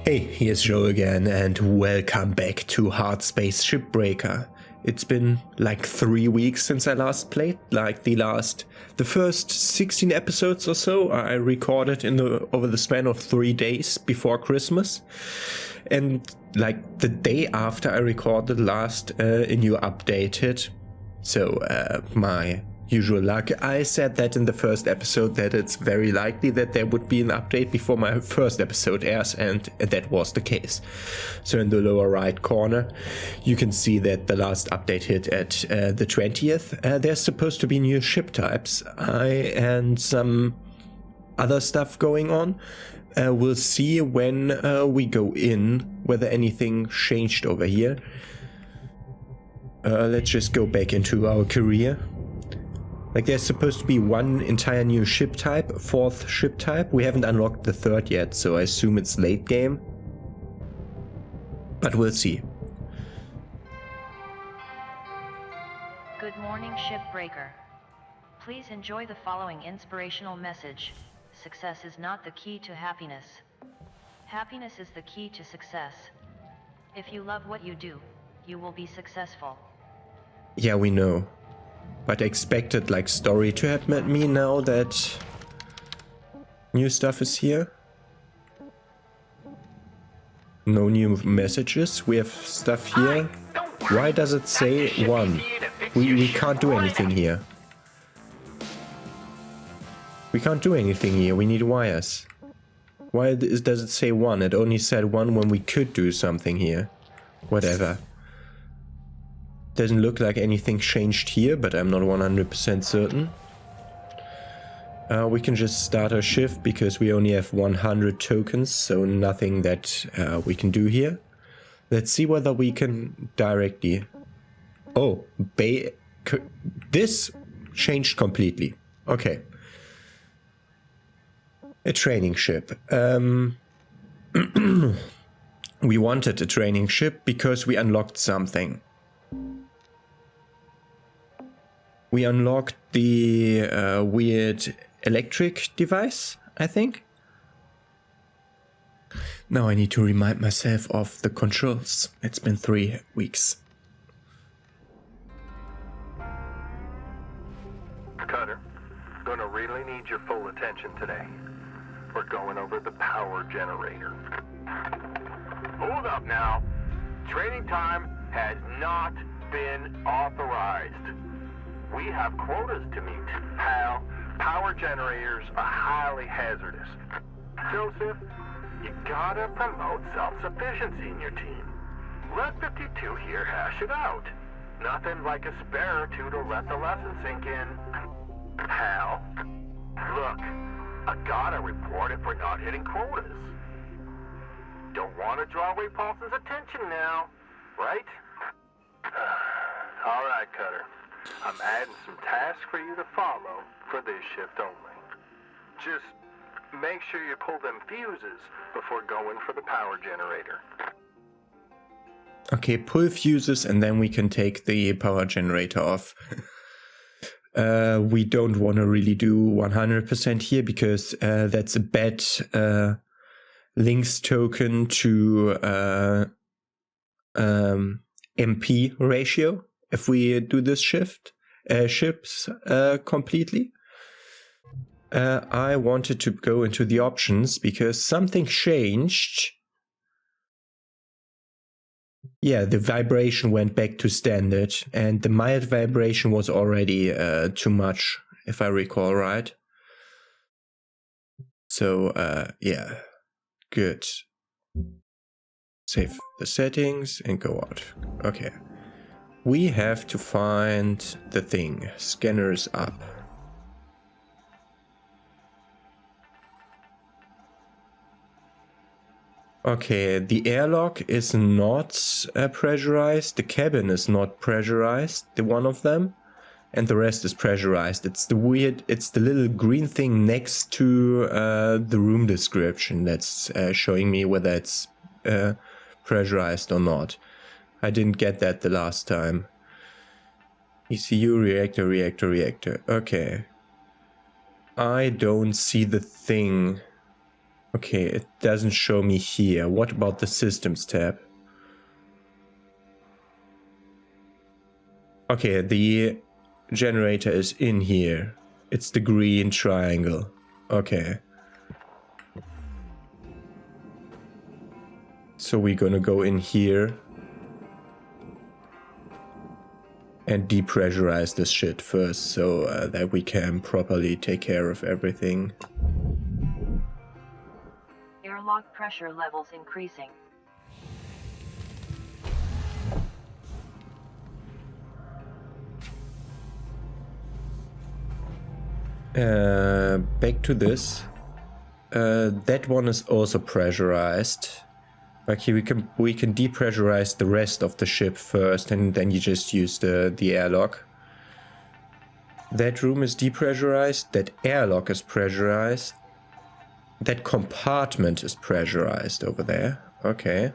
Hey, here's Joe again, and welcome back to Hardspace Shipbreaker. It's been like 3 weeks since I last played, like the first 16 episodes or so I recorded over the span of 3 days before Christmas. And like the day after I recorded last, a new update hit. So my usual luck, I said that in the first episode that it's very likely that there would be an update before my first episode airs, and that was the case. So in the lower right corner you can see that the last update hit at the 20th. There's supposed to be new ship types and some other stuff going on. We'll see when we go in whether anything changed over here. Let's just go back into our career. Like, there's supposed to be one entire new ship type, fourth ship type. We haven't unlocked the third yet, so I assume it's late game. But we'll see. Good morning, Shipbreaker. Please enjoy the following inspirational message. Success is not the key to happiness. Happiness is the key to success. If you love what you do, you will be successful. Yeah, we know. But I expected like story to have met me now that new stuff is here. No new messages. We have stuff here. Why does it say 1? We can't do anything here. We can't do anything here. We need wires. Why does it say 1? It only said 1 when we could do something here. Whatever. Doesn't look like anything changed here, but I'm not 100% certain. We can just start our shift because we only have 100 tokens, so nothing that we can do here. Let's see whether we can directly... Oh, this changed completely. Okay. A training ship. We wanted a training ship because we unlocked something. We unlocked the weird electric device, I think. Now I need to remind myself of the controls. It's been 3 weeks. Cutter, gonna really need your full attention today. We're going over the power generator. Hold up now. Training time has not been authorized. We have quotas to meet. Pal, power generators are highly hazardous. Joseph, you gotta promote self-sufficiency in your team. Let 52 here hash it out. Nothing like a spare or two to let the lesson sink in. Pal, look, I gotta report if we're not hitting quotas. Don't want to draw away Paulson's attention now, right? All right, Cutter. I'm adding some tasks for you to follow for this shift only. Just make sure you pull them fuses before going for the power generator. Okay, pull fuses and then we can take the power generator off. We don't want to really do 100% here because that's a bad LYNX token to MP ratio. If we do this ships completely. I wanted to go into the options because something changed. Yeah, the vibration went back to standard and the mild vibration was already too much, if I recall right. So yeah, good. Save the settings and go out. Okay. We have to find the thing. Scanners up. Okay, the airlock is not pressurized. The cabin is not pressurized, the one of them. And the rest is pressurized. It's the little green thing next to the room description that's showing me whether it's pressurized or not. I didn't get that the last time. ECU, reactor. Okay. I don't see the thing. Okay, it doesn't show me here. What about the systems tab? Okay, the generator is in here. It's the green triangle. Okay. So we're gonna go in here and depressurize this shit first so that we can properly take care of everything. Airlock pressure levels increasing. Back to this. That one is also pressurized. Okay, we can depressurize the rest of the ship first, and then you just use the airlock. That room is depressurized. That airlock is pressurized. That compartment is pressurized over there. Okay.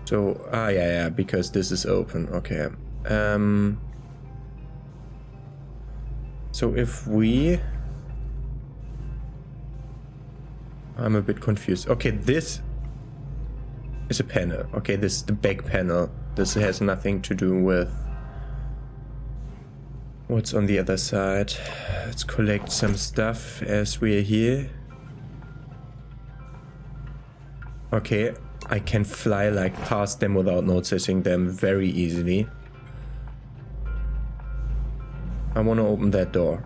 So, yeah, because this is open. Okay. So if we... I'm a bit confused. Okay, this is a panel. Okay, this is the back panel. This has nothing to do with what's on the other side. Let's collect some stuff as we are here. Okay, I can fly like past them without noticing them very easily. I want to open that door.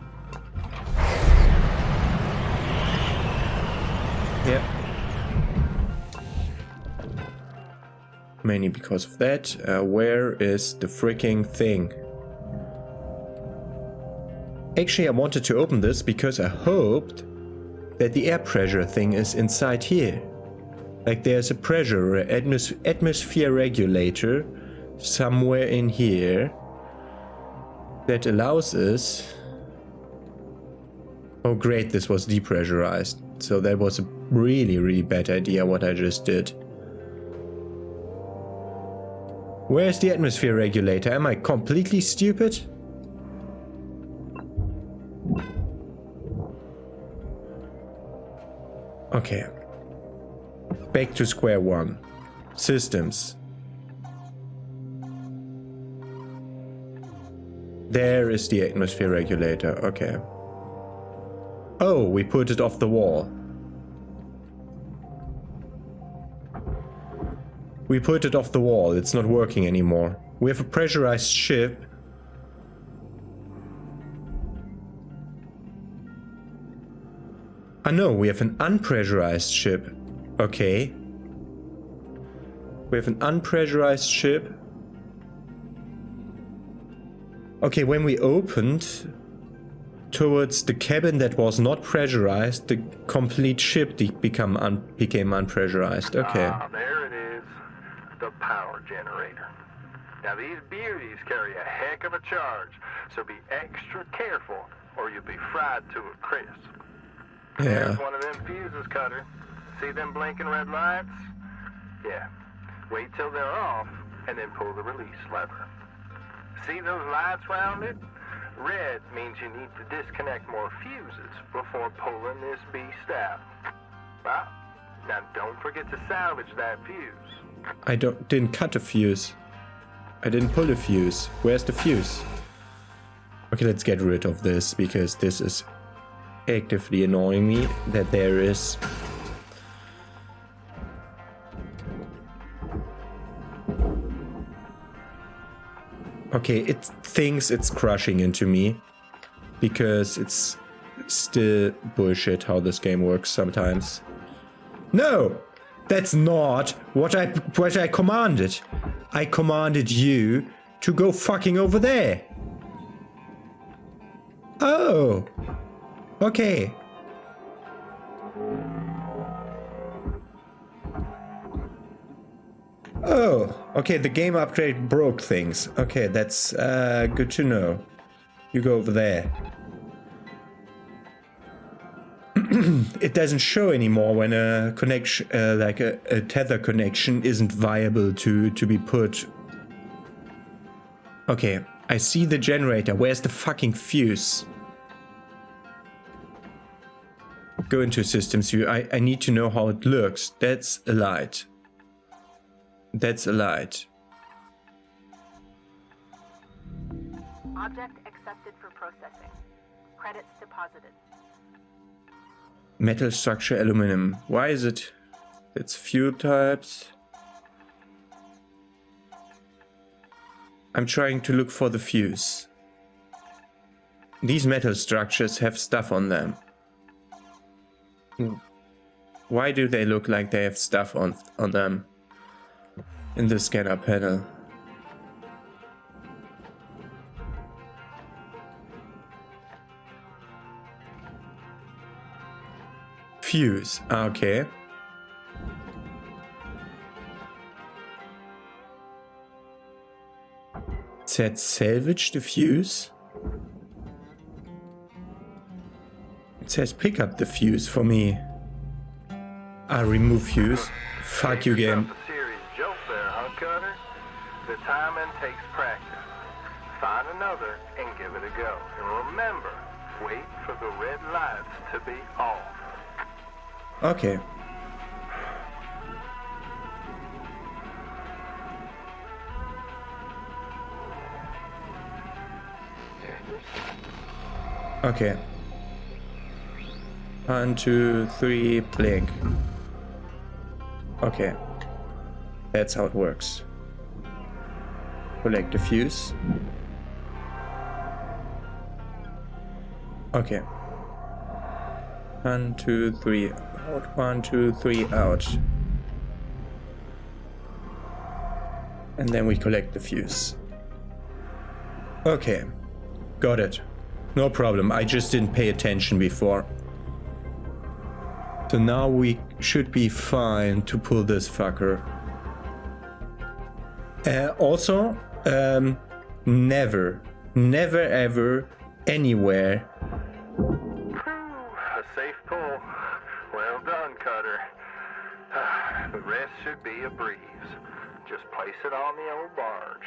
Yeah. Mainly because of that. Where is the freaking thing? Actually, I wanted to open this because I hoped that the air pressure thing is inside here. Like there's a pressure, atmosphere regulator somewhere in here that allows us... Oh great, this was depressurized. So that was a really, really bad idea what I just did. Where's the atmosphere regulator? Am I completely stupid? Okay. Back to square one. Systems. There is the atmosphere regulator. Okay. Oh, we put it off the wall. We put it off the wall. It's not working anymore. We have a pressurized ship. Ah no, we have an unpressurized ship. Okay. We have an unpressurized ship. Okay, when we opened towards the cabin that was not pressurized, the complete ship became unpressurized. Okay. Ah, there it is. The power generator. Now these beauties carry a heck of a charge, so be extra careful or you'll be fried to a crisp. Yeah. There's one of them fuses, Cutter. See them blinking red lights? Yeah. Wait till they're off and then pull the release lever. See those lights round it? Red means you need to disconnect more fuses before pulling this beast out. Well, now don't forget to salvage that fuse. I didn't cut a fuse. I didn't pull a fuse. Where's the fuse? Okay, let's get rid of this because this is actively annoying me that there is. Okay, it thinks it's crushing into me because it's still bullshit how this game works sometimes. No, that's not what I commanded. I commanded you to go fucking over there. Oh, okay. Oh, okay, the game upgrade broke things. Okay, that's good to know. You go over there. It doesn't show anymore when a connection, like a tether connection isn't viable to be put. Okay, I see the generator. Where's the fucking fuse? Go into systems view. I need to know how it looks. That's a light. That's a light. Object accepted for processing. Credits deposited. Metal structure, aluminum. Why is it? It's fuel types. I'm trying to look for the fuse. These metal structures have stuff on them. Why do they look like they have stuff on them in the scanner panel? Fuse, okay. It said salvage the fuse. It says pick up the fuse for me. I remove fuse. Fuck you, game. A serious joke there, huh, Cutter? The timing takes practice. Find another and give it a go. And remember, wait for the red lights to be off. Okay. Okay. 1, 2, 3, blink. Okay. That's how it works. Collect the fuse. Okay. 1, 2, 3 out. 1, 2, 3 out. And then we collect the fuse. Okay. Got it. No problem. I just didn't pay attention before. So now we should be fine to pull this fucker. Also, never ever, anywhere. A safe pull. Well done, Cutter. The rest should be a breeze. Just place it on the old barge.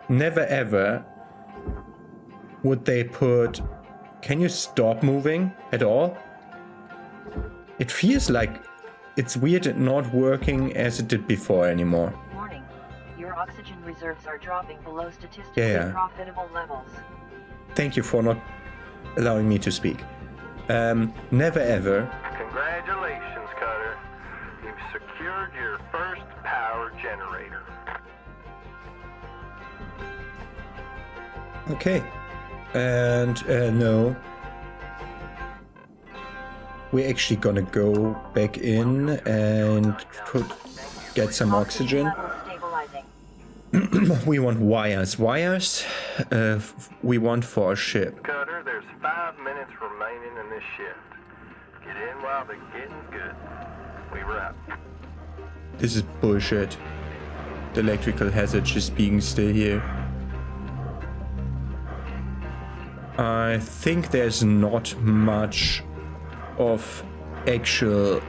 Never ever would they put... Can you stop moving at all? It feels like it's weird it not working as it did before anymore. Warning. Your oxygen reserves are dropping below statistically profitable levels. Thank you for not allowing me to speak. Never ever. Congratulations, Cutter. You've secured your first power generator. Okay. And no. We're actually gonna go back in and get some oxygen. We want wires. Wires we want for a ship. Cutter, there's 5 minutes remaining in this shift. Get in while the getting's good. We wrap. This is bullshit. The electrical hazard just being still here. I think there's not much of actual...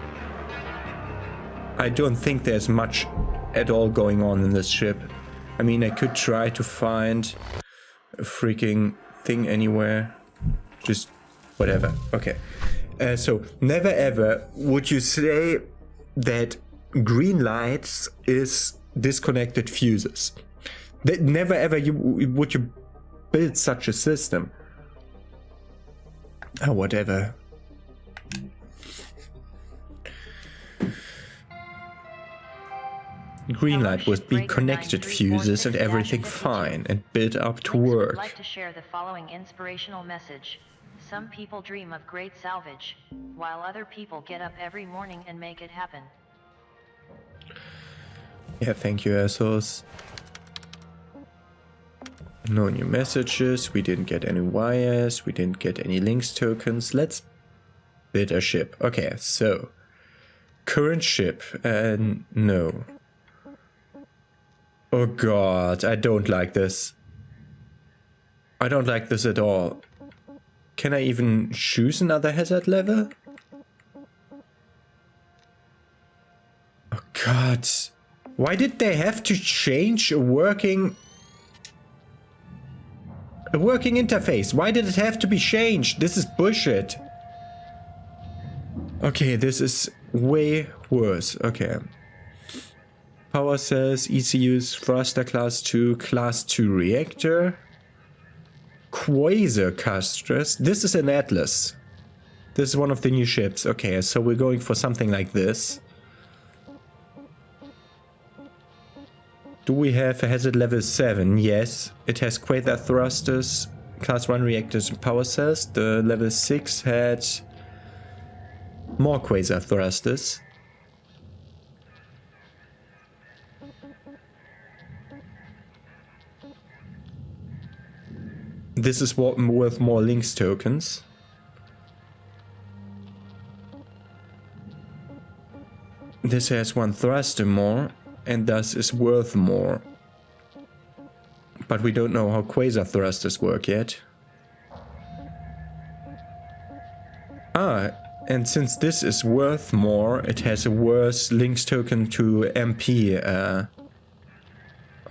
I don't think there's much at all going on in this ship. I mean, I could try to find a freaking thing anywhere. Just whatever. Okay. So, never ever would you say that green lights is disconnected fuses. That never ever would you build such a system. Oh, whatever. Green light would be connected fuses and everything fine and built up to work. I'd like to share the following inspirational message. Some people dream of great salvage, while other people get up every morning and make it happen. Yeah, thank you, assholes. No new messages, we didn't get any wires, we didn't get any LYNX tokens. Let's build a ship. Okay, so current ship, no. Oh god, I don't like this. I don't like this at all. Can I even choose another hazard level? Oh god. Why did they have to change a working A working interface. Why did it have to be changed? This is bullshit. Okay, this is way worse. Okay. Power cells, ECUs, thruster class 2 reactor. Quasar casters. This is an Atlas. This is one of the new ships. Okay, so we're going for something like this. Do we have a hazard level 7? Yes. It has quasar thrusters, class 1 reactors and power cells. The level 6 had more quasar thrusters. This is worth more LYNX tokens. This has 1 thruster more, and thus is worth more. But we don't know how quasar thrusters work yet. Ah, and since this is worth more, it has a worse LYNX token to MP.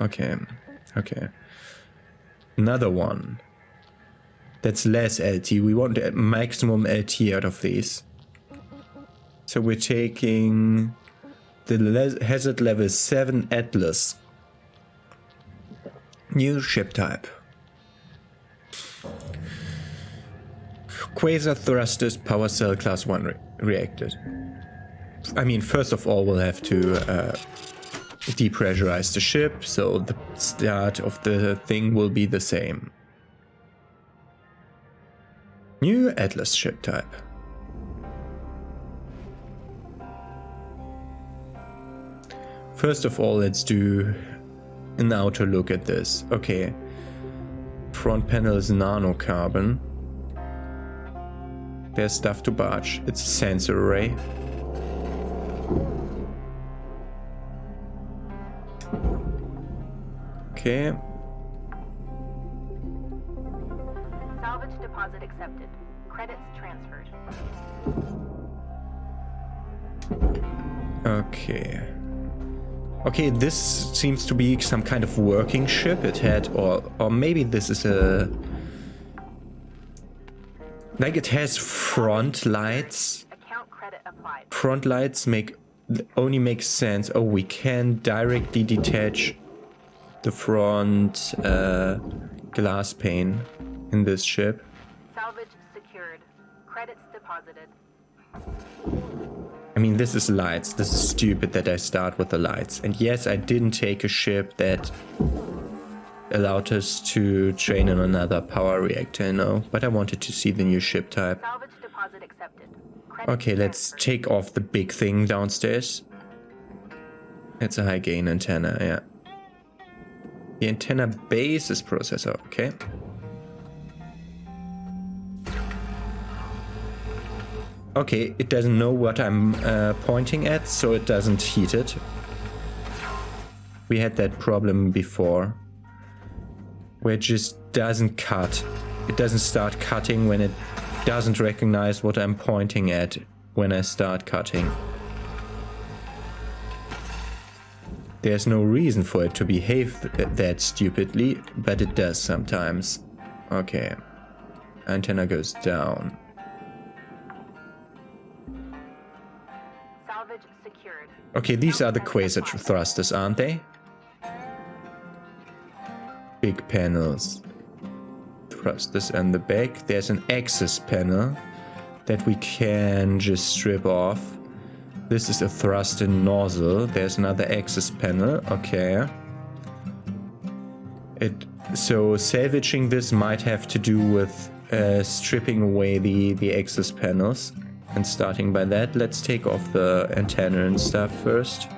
Okay. Another one. That's less LT. We want a maximum LT out of these. So we're taking the hazard level 7 Atlas. New ship type. Quasar thrusters, power cell, class 1 reactors. I mean, first of all, we'll have to depressurize the ship, so the start of the thing will be the same. New Atlas ship type. First of all, let's do an outer look at this. Okay. Front panel is nanocarbon. There's stuff to barge. It's a sensor array. Okay. Salvage deposit accepted. Credits transferred. Okay. Okay, this seems to be some kind of working ship. It had, or maybe this is a... Like it has front lights. Account credit applied. Front lights only make sense. Oh, we can directly detach the front glass pane in this ship. Salvage secured. Credits deposited. I mean, this is lights. This is stupid that I start with the lights. And yes, I didn't take a ship that allowed us to train on another power reactor, no. But I wanted to see the new ship type. Salvage deposit accepted. Credits Okay, let's transferred. take off the big thing downstairs. It's a high gain antenna, yeah. The antenna base is processor, okay. Okay, it doesn't know what I'm pointing at, so it doesn't heat it. We had that problem before, where it just doesn't cut. It doesn't start cutting when it doesn't recognize what I'm pointing at when I start cutting. There's no reason for it to behave that stupidly, but it does sometimes. Okay, antenna goes down. Salvage secured. Okay, these are the quasar thrusters, aren't they? Big panels. Thrusters in the back. There's an access panel that we can just strip off. This is a thruster nozzle. There's another access panel. Okay. So salvaging this might have to do with stripping away the access panels. And starting by that, let's take off the antenna and stuff first.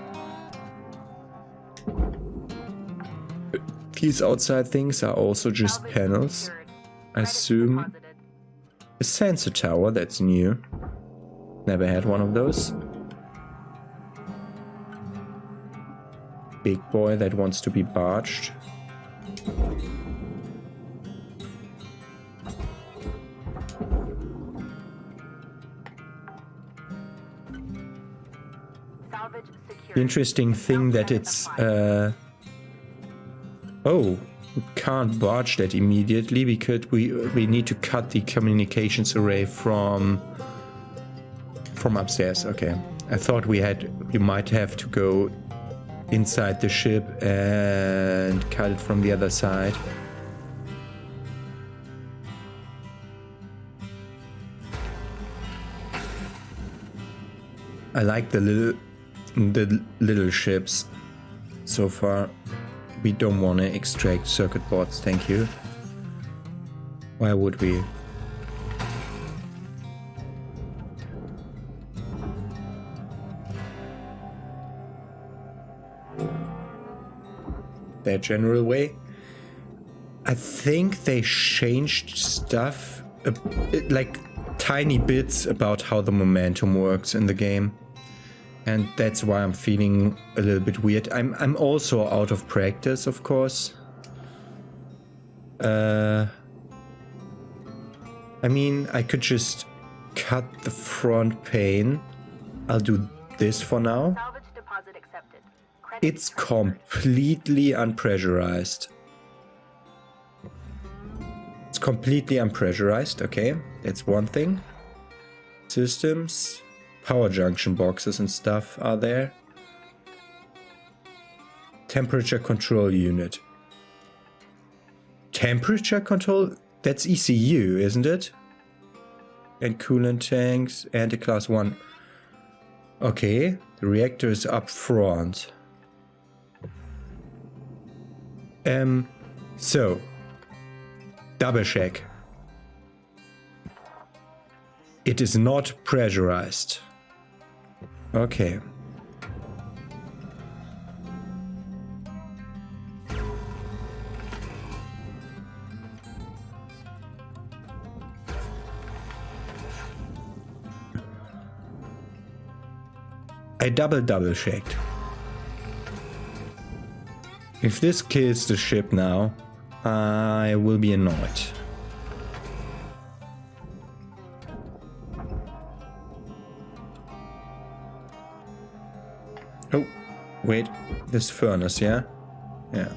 These outside things are also just Salvage panels. secured. I Credits assume deposited. a sensor tower, that's new. Never had one of those. Big boy that wants to be barged. Salvage secured. The interesting thing that it's... Oh, We can't barge that immediately because we need to cut the communications array from upstairs. Okay, I thought we might have to go inside the ship and cut it from the other side. I like the little ships so far. We don't want to extract circuit boards, thank you. Why would we? Their general way. I think they changed stuff, like tiny bits about how the momentum works in the game. And that's why I'm feeling a little bit weird. I'm also out of practice, of course. I mean, I could just cut the front pane. I'll do this for now. Salvage deposit accepted. Credit It's completely unpressurized. It's completely unpressurized, okay. That's one thing. Systems. Power junction boxes and stuff are there. Temperature control unit. Temperature control? That's ECU, isn't it? And coolant tanks and a class 1. Okay, the reactor is up front. So, double check. It is not pressurized. Okay. I double checked. If this kills the ship now, I will be annoyed. Oh, wait, this furnace, yeah? Yeah.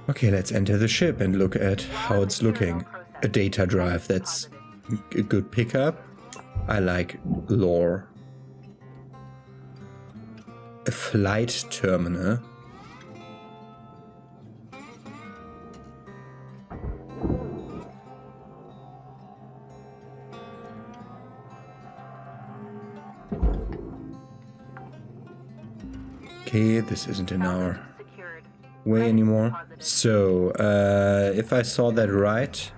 Okay, let's enter the ship and look at how it's looking. A data drive, that's a good pickup. I like lore. A flight terminal. Okay, this isn't in our way anymore. So, if I saw that right,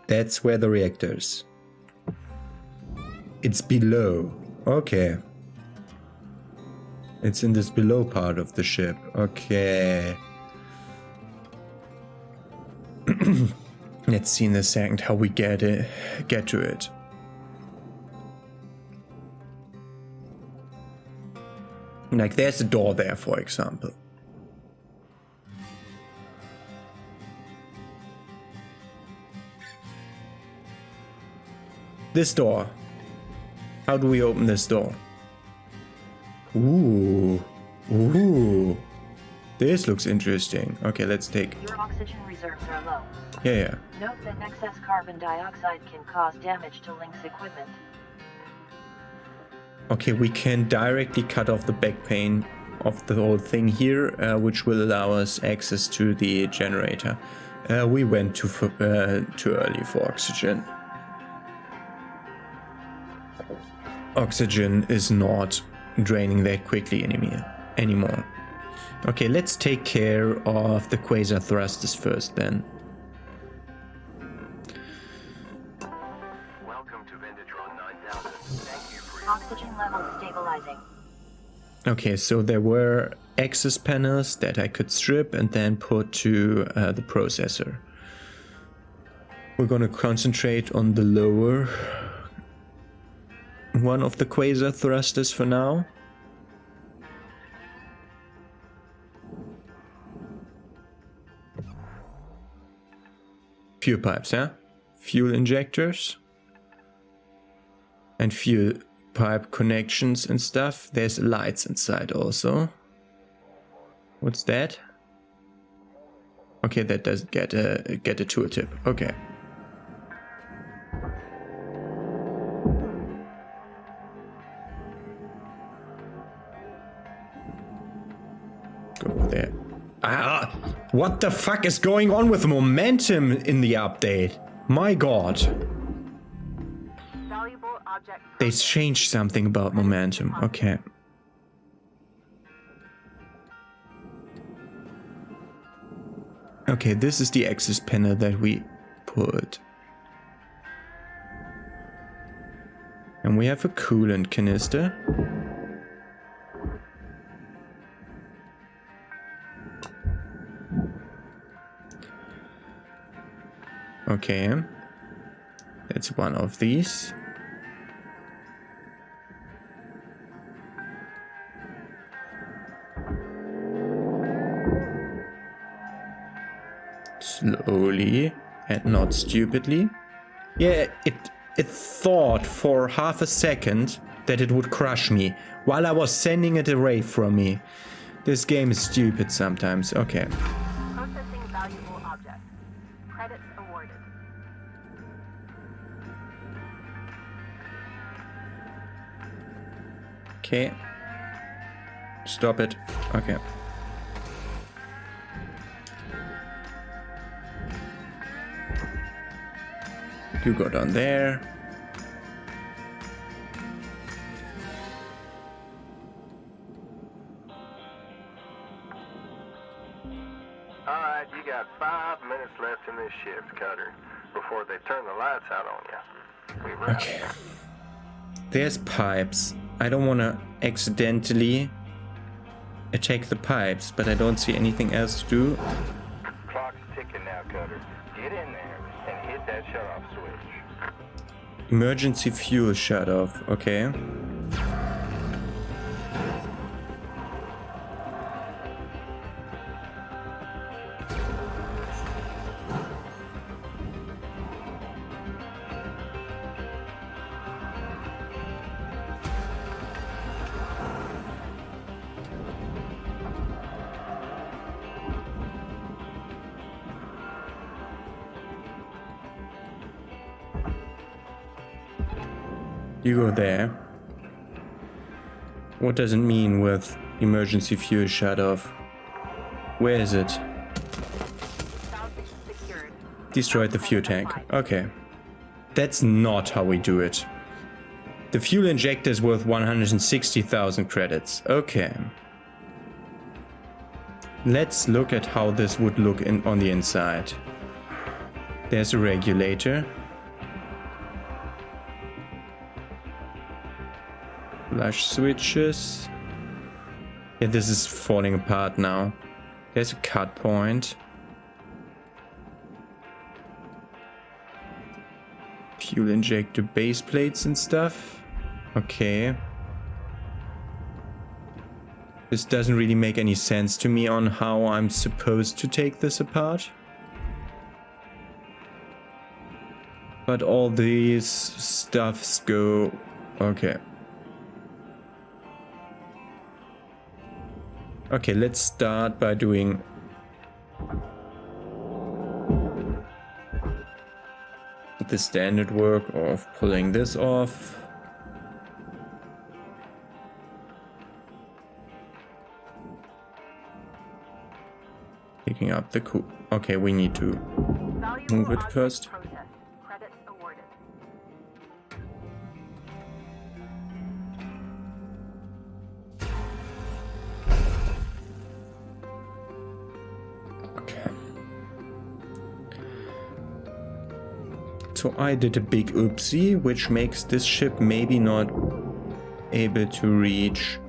that's where the reactor is. It's below. Okay. It's in this below part of the ship. Okay. Let's see in a second how we get to it. Like there's a door there, for example. This door. How do we open this door? Ooh. Ooh. This looks interesting. Okay, let's take... Your oxygen reserves are low. Yeah. Note that excess carbon dioxide can cause damage to LYNX equipment. Okay, we can directly cut off the back pane of the whole thing here, which will allow us access to the generator. We went too early for oxygen. Oxygen is not draining that quickly anymore. Okay, let's take care of the quasar thrusters first then. Oxygen levels stabilizing. Okay, so there were access panels that I could strip and then put to the processor. We're gonna concentrate on the lower one of the quasar thrusters for now. Fuel pipes, yeah? Fuel injectors. And fuel pipe connections and stuff. There's lights inside also. What's that? Okay, that doesn't get a tooltip. Okay. Go there. Ah! What the fuck is going on with momentum in the update? My god. Valuable object. They changed something about momentum. Okay. Okay, this is the access panel that we put. And we have a coolant canister. Okay. That's one of these. Slowly and not stupidly. Yeah, it thought for half a second that it would crush me while I was sending it away from me. This game is stupid sometimes. Okay. Processing valuable object. Credits awarded. Okay. Stop it. Okay. You go down there. Alright, you got 5 minutes left in this shift, Cutter, before they turn the lights out on you. We wrap. Okay. There's pipes. I don't want to accidentally attack the pipes, but I don't see anything else to do. Clock's ticking now, Cutter. Get in there and hit that shut-off switch. Emergency fuel shut off. Okay. You go there. What does it mean with emergency fuel shut off? Where is it? Salvage secured. Destroyed the fuel tank. Okay. That's not how we do it. The fuel injector is worth 160,000 credits. Okay. Let's look at how this would look on the inside. There's a regulator. Flash switches. Yeah, this is falling apart now. There's a cut point. Fuel injector base plates and stuff. Okay. This doesn't really make any sense to me on how I'm supposed to take this apart. But all these stuffs go... Okay. Okay, let's start by doing the standard work of pulling this off. Picking up the okay, we need to move it first. Credits awarded. Okay. So I did a big oopsie, which makes this ship maybe not able to reach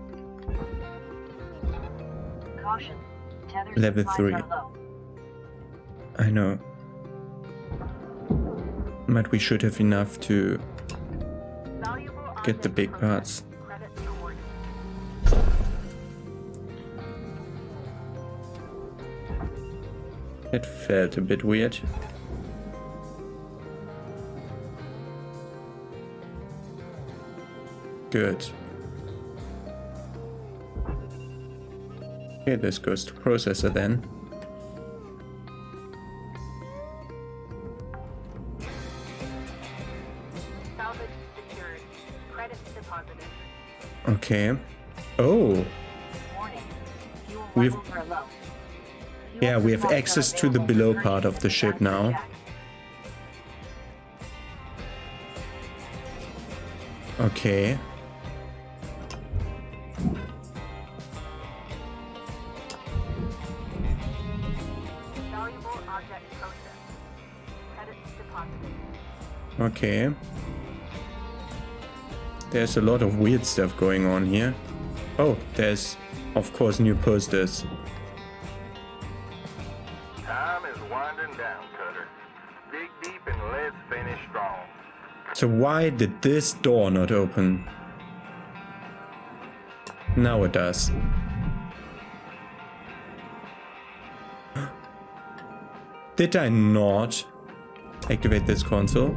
Caution. Tether Level supplies 3. are low. I know. But we should have enough to Valuable get the object big processed. parts. Credits awarded. It felt a bit weird. Good. Okay, this goes to processor then. Salvage secured. Credits deposited. Okay. Oh, Warning. Fuel We've- levels are low. yeah, we have Fuel access supplies to the available below for part of the purchase ship after now. check. Okay. Valuable object processed. Credits deposited. Okay. There's a lot of weird stuff going on here. Oh, there's, of course, new posters. Time is winding down, Cutter. Dig deep and let's finish strong. So why did this door not open? Now it does. Did I not activate this console?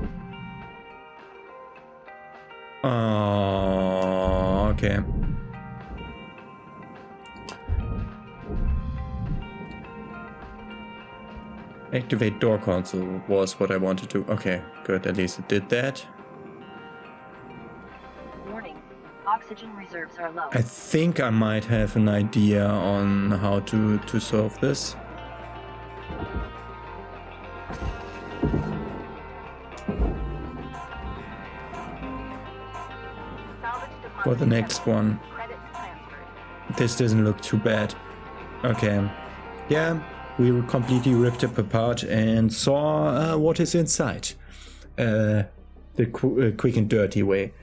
Oh, okay. Activate door console was what I wanted to. Okay, good. At least it did that. Warning. Oxygen reserves are low. I think I might have an idea on how to solve this. Salvage deposited. For the next one. Credits transferred. This doesn't look too bad. Okay. Yeah, we completely ripped it apart and saw what is inside. The quick and dirty way.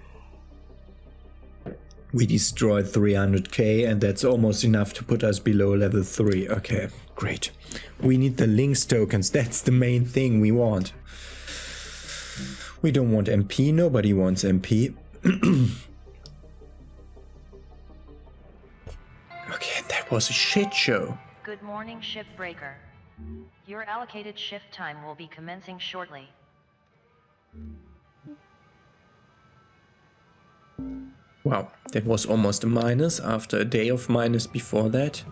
We destroyed 300k and that's almost enough to put us below level 3. Okay, great. We need the LYNX tokens. That's the main thing we want. We don't want MP. Nobody wants MP. Okay, that was a shit show. Good morning, Shipbreaker. Your allocated shift time will be commencing shortly. Wow, that was almost a minus after a day of minus before that.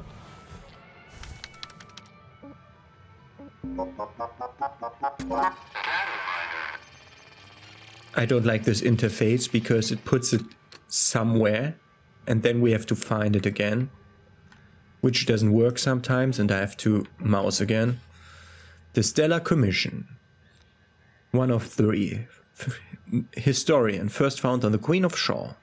I don't like this interface because it puts it somewhere and then we have to find it again, which doesn't work sometimes and I have to mouse again. The Stellar Commission. 1 of 3. Historian, first found on the Queen of Shaw.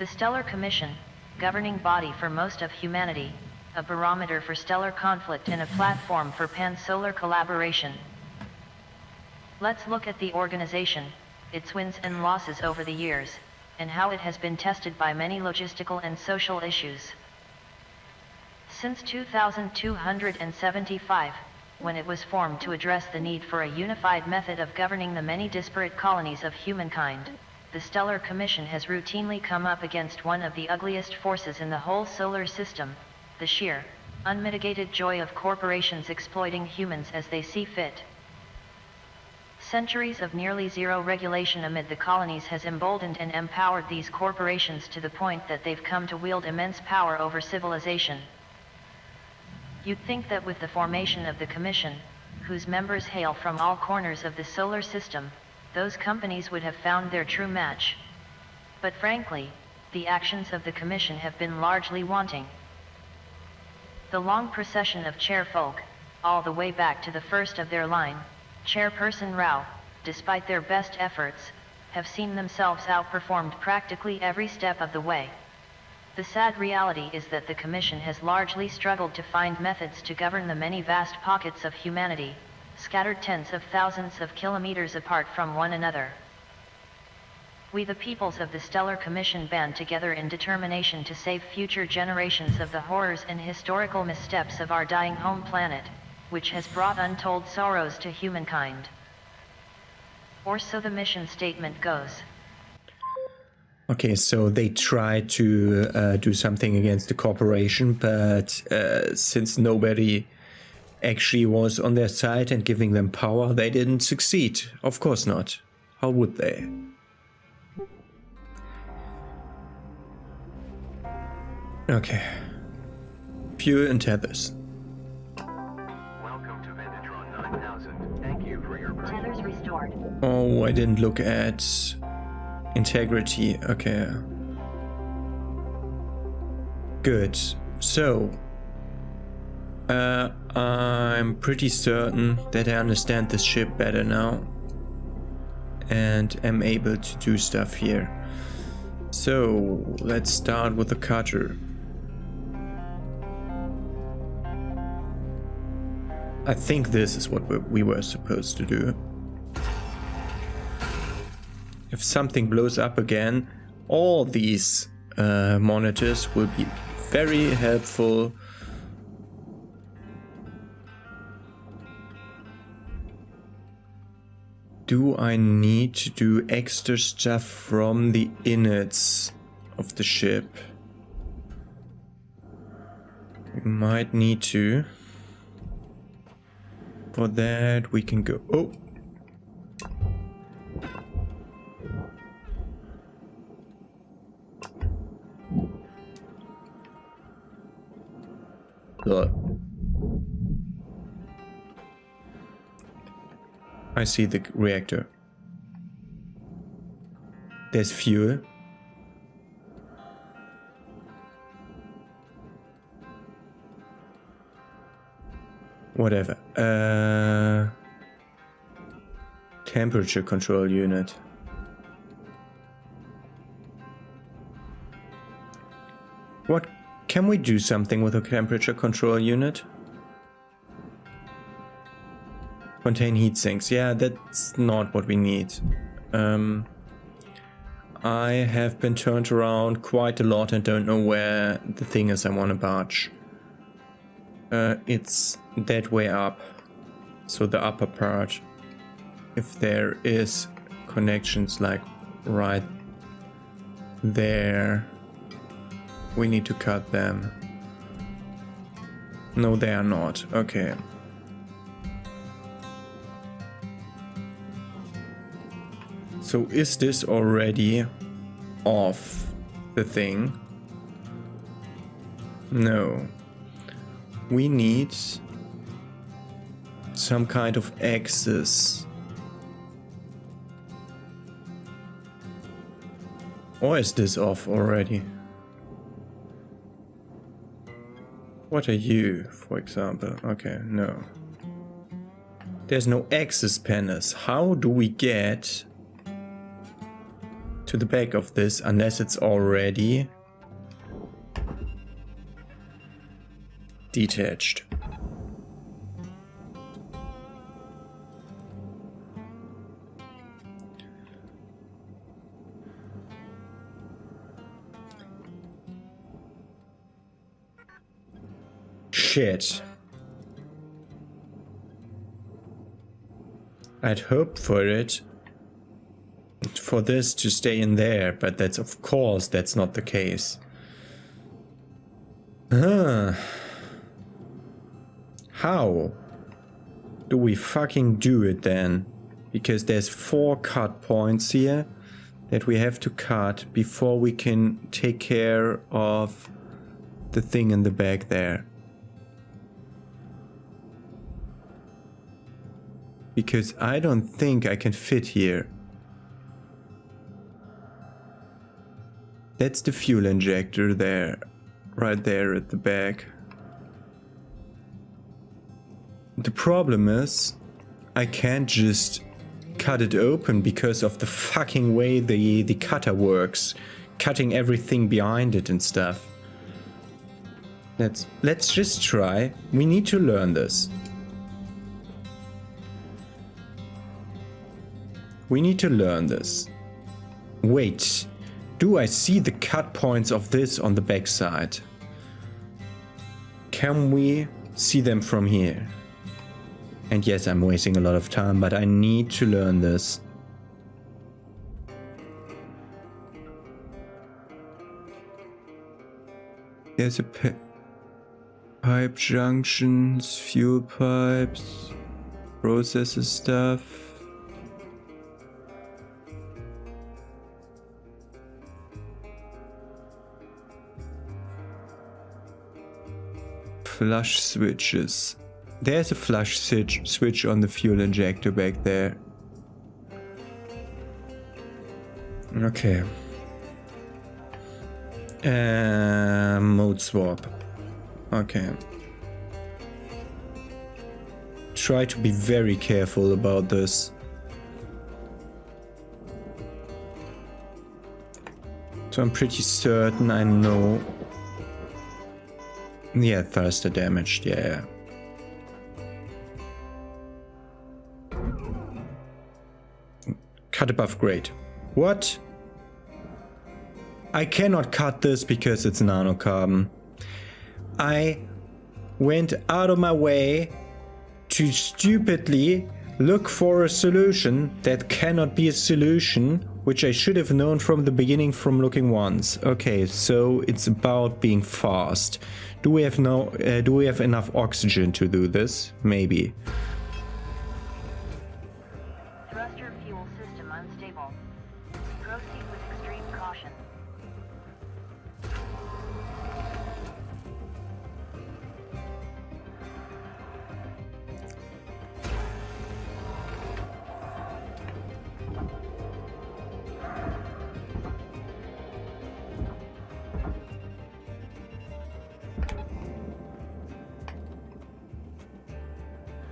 The Stellar Commission, governing body for most of humanity, a barometer for stellar conflict and a platform for pan-solar collaboration. Let's look at the organization, its wins and losses over the years, and how it has been tested by many logistical and social issues. Since 2275, when it was formed to address the need for a unified method of governing the many disparate colonies of humankind, the Stellar Commission has routinely come up against one of the ugliest forces in the whole solar system, the sheer, unmitigated joy of corporations exploiting humans as they see fit. Centuries of nearly zero regulation amid the colonies has emboldened and empowered these corporations to the point that they've come to wield immense power over civilization. You'd think that with the formation of the Commission, whose members hail from all corners of the solar system, those companies would have found their true match. But frankly, the actions of the Commission have been largely wanting. The long procession of chairfolk, all the way back to the first of their line, Chairperson Rao, despite their best efforts, have seen themselves outperformed practically every step of the way. The sad reality is that the Commission has largely struggled to find methods to govern the many vast pockets of humanity, scattered tens of thousands of kilometers apart from one another. We the peoples of the Stellar Commission band together in determination to save future generations of the horrors and historical missteps of our dying home planet, which has brought untold sorrows to humankind. Or so the mission statement goes. Okay, so they tried to do something against the corporation, but since nobody actually was on their side and giving them power, they didn't succeed. Of course not. How would they? Okay. Fuel and tethers. Welcome to Vendatron 9000. Thank you for your Tethers restored. Oh, I didn't look at integrity. Okay. Good. So, I'm pretty certain that I understand this ship better now and am able to do stuff here. So, let's start with the cutter. I think this is what we were supposed to do. If something blows up again, all these monitors will be very helpful. Do I need to do extra stuff from the innards of the ship? We might need to. For that we can go... Oh! Look. I see the reactor. There's fuel. Whatever. Temperature control unit. What? Can we do something with a temperature control unit? Contain heat sinks. Yeah, that's not what we need. I have been turned around quite a lot and don't know where the thing is I want to barge. It's that way up. So the upper part. If there is connections like right there, we need to cut them. No, they are not. Okay. So is this already off the thing? No. We need some kind of axis. Or is this off already? What are you, for example? Okay, no. There's no axis panels. How do we get to the back of this unless it's already detached? Shit. I'd hoped for it. For this to stay in there, but that's of course that's not the case. How do we fucking do it then? Because there's 4 cut points here that we have to cut before we can take care of the thing in the back there. Because I don't think I can fit here. That's the fuel injector there, right there at the back. The problem is, I can't just cut it open because of the fucking way the cutter works, cutting everything behind it and stuff. Let's just try. We need to learn this. We need to learn this. Wait. Do I see the cut points of this on the back side? Can we see them from here? And yes, I'm wasting a lot of time, but I need to learn this. There's a pipe junctions, fuel pipes, processor stuff. Flush switches. There's a flush switch on the fuel injector back there. Okay. Mode swap. Okay. Try to be very careful about this. So I'm pretty certain I know. Yeah, thruster damaged, yeah. Cut above grade. What? I cannot cut this because it's nanocarbon. I went out of my way to stupidly look for a solution that cannot be a solution, which I should have known from the beginning from looking once. Okay, so it's about being fast. Do we have enough oxygen to do this? Maybe. Thruster fuel system unstable. Proceed with extreme caution.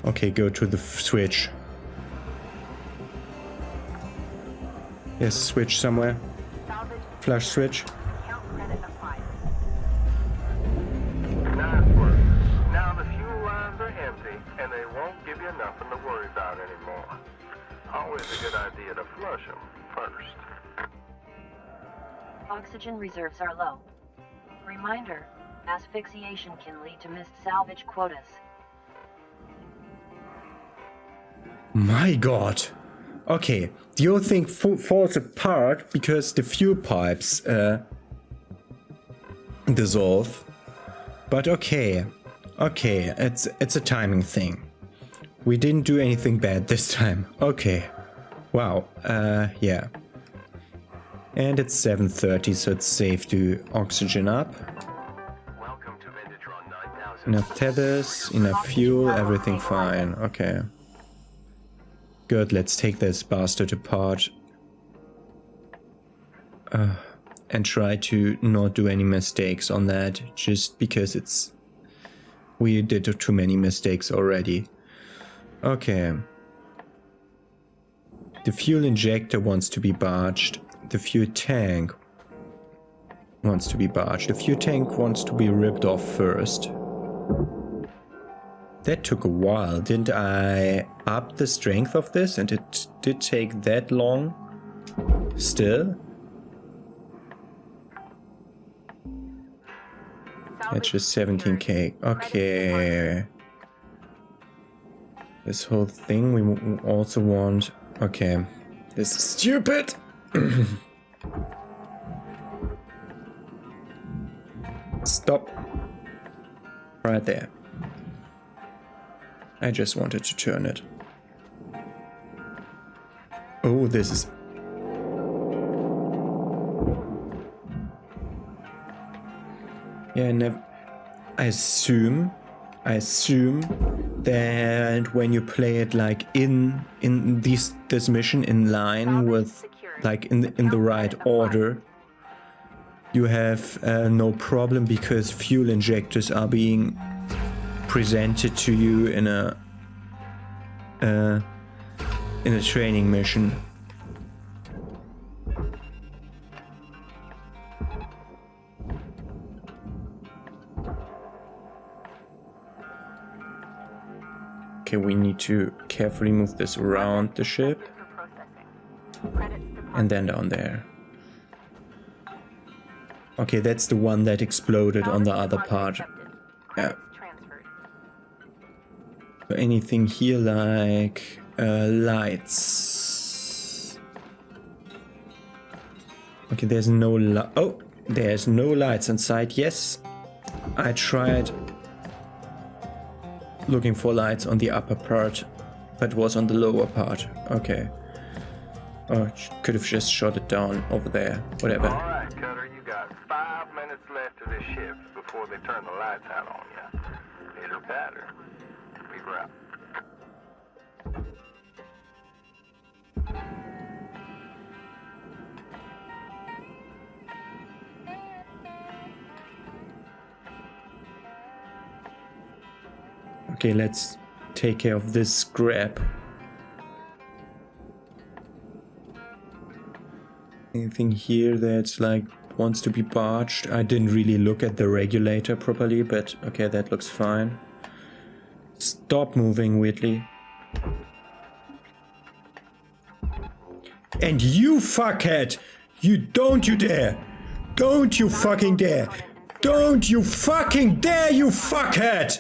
Okay, go to the switch. There's a switch somewhere. Salvage. Flush switch. Count credit applied. Nice work. Now the fuel lines are empty, and they won't give you nothing to worry about anymore. Always a good idea to flush them first. Oxygen reserves are low. Reminder, asphyxiation can lead to missed salvage quotas. My god. Okay, the whole thing falls apart because the fuel pipes dissolve. But okay, it's a timing thing. We didn't do anything bad this time. Okay, wow, yeah. And it's 7:30, so it's safe to oxygen up. Welcome to Vintatron 9000. Enough tethers, enough fuel, everything fine. Okay. Good, let's take this bastard apart. And try to not do any mistakes on that, just because we did too many mistakes already. Okay. The fuel injector wants to be barged. The fuel tank wants to be barged. The fuel tank wants to be ripped off first. That took a while. Didn't I up the strength of this? And it did take that long? Still? It's just 17k. Okay. This whole thing we also want... Okay. This is stupid! Stop. Right there. I just wanted to turn it. Oh, this is... Yeah, I assume that when you play it like in this mission in line with like in the right order, you have no problem because fuel injectors are being presented to you in a training mission. Okay, we need to carefully move this around the ship and then down there. Okay, that's the one that exploded on the other part. Yeah. So anything here like lights. Okay, there's no there's no lights inside. Yes, I tried looking for lights on the upper part, but was on the lower part. Okay. Oh, could have just shot it down over there. Whatever. All right, Cutter, you got 5 minutes left of this shift before they turn the lights out on you. your pattern. We wrap. Okay, let's take care of this scrap. Anything here that's like wants to be barged? I didn't really look at the regulator properly, but okay, that looks fine. Stop moving weirdly. And you fuckhead! You dare! Don't you fucking dare! Don't you fucking dare, you fuckhead!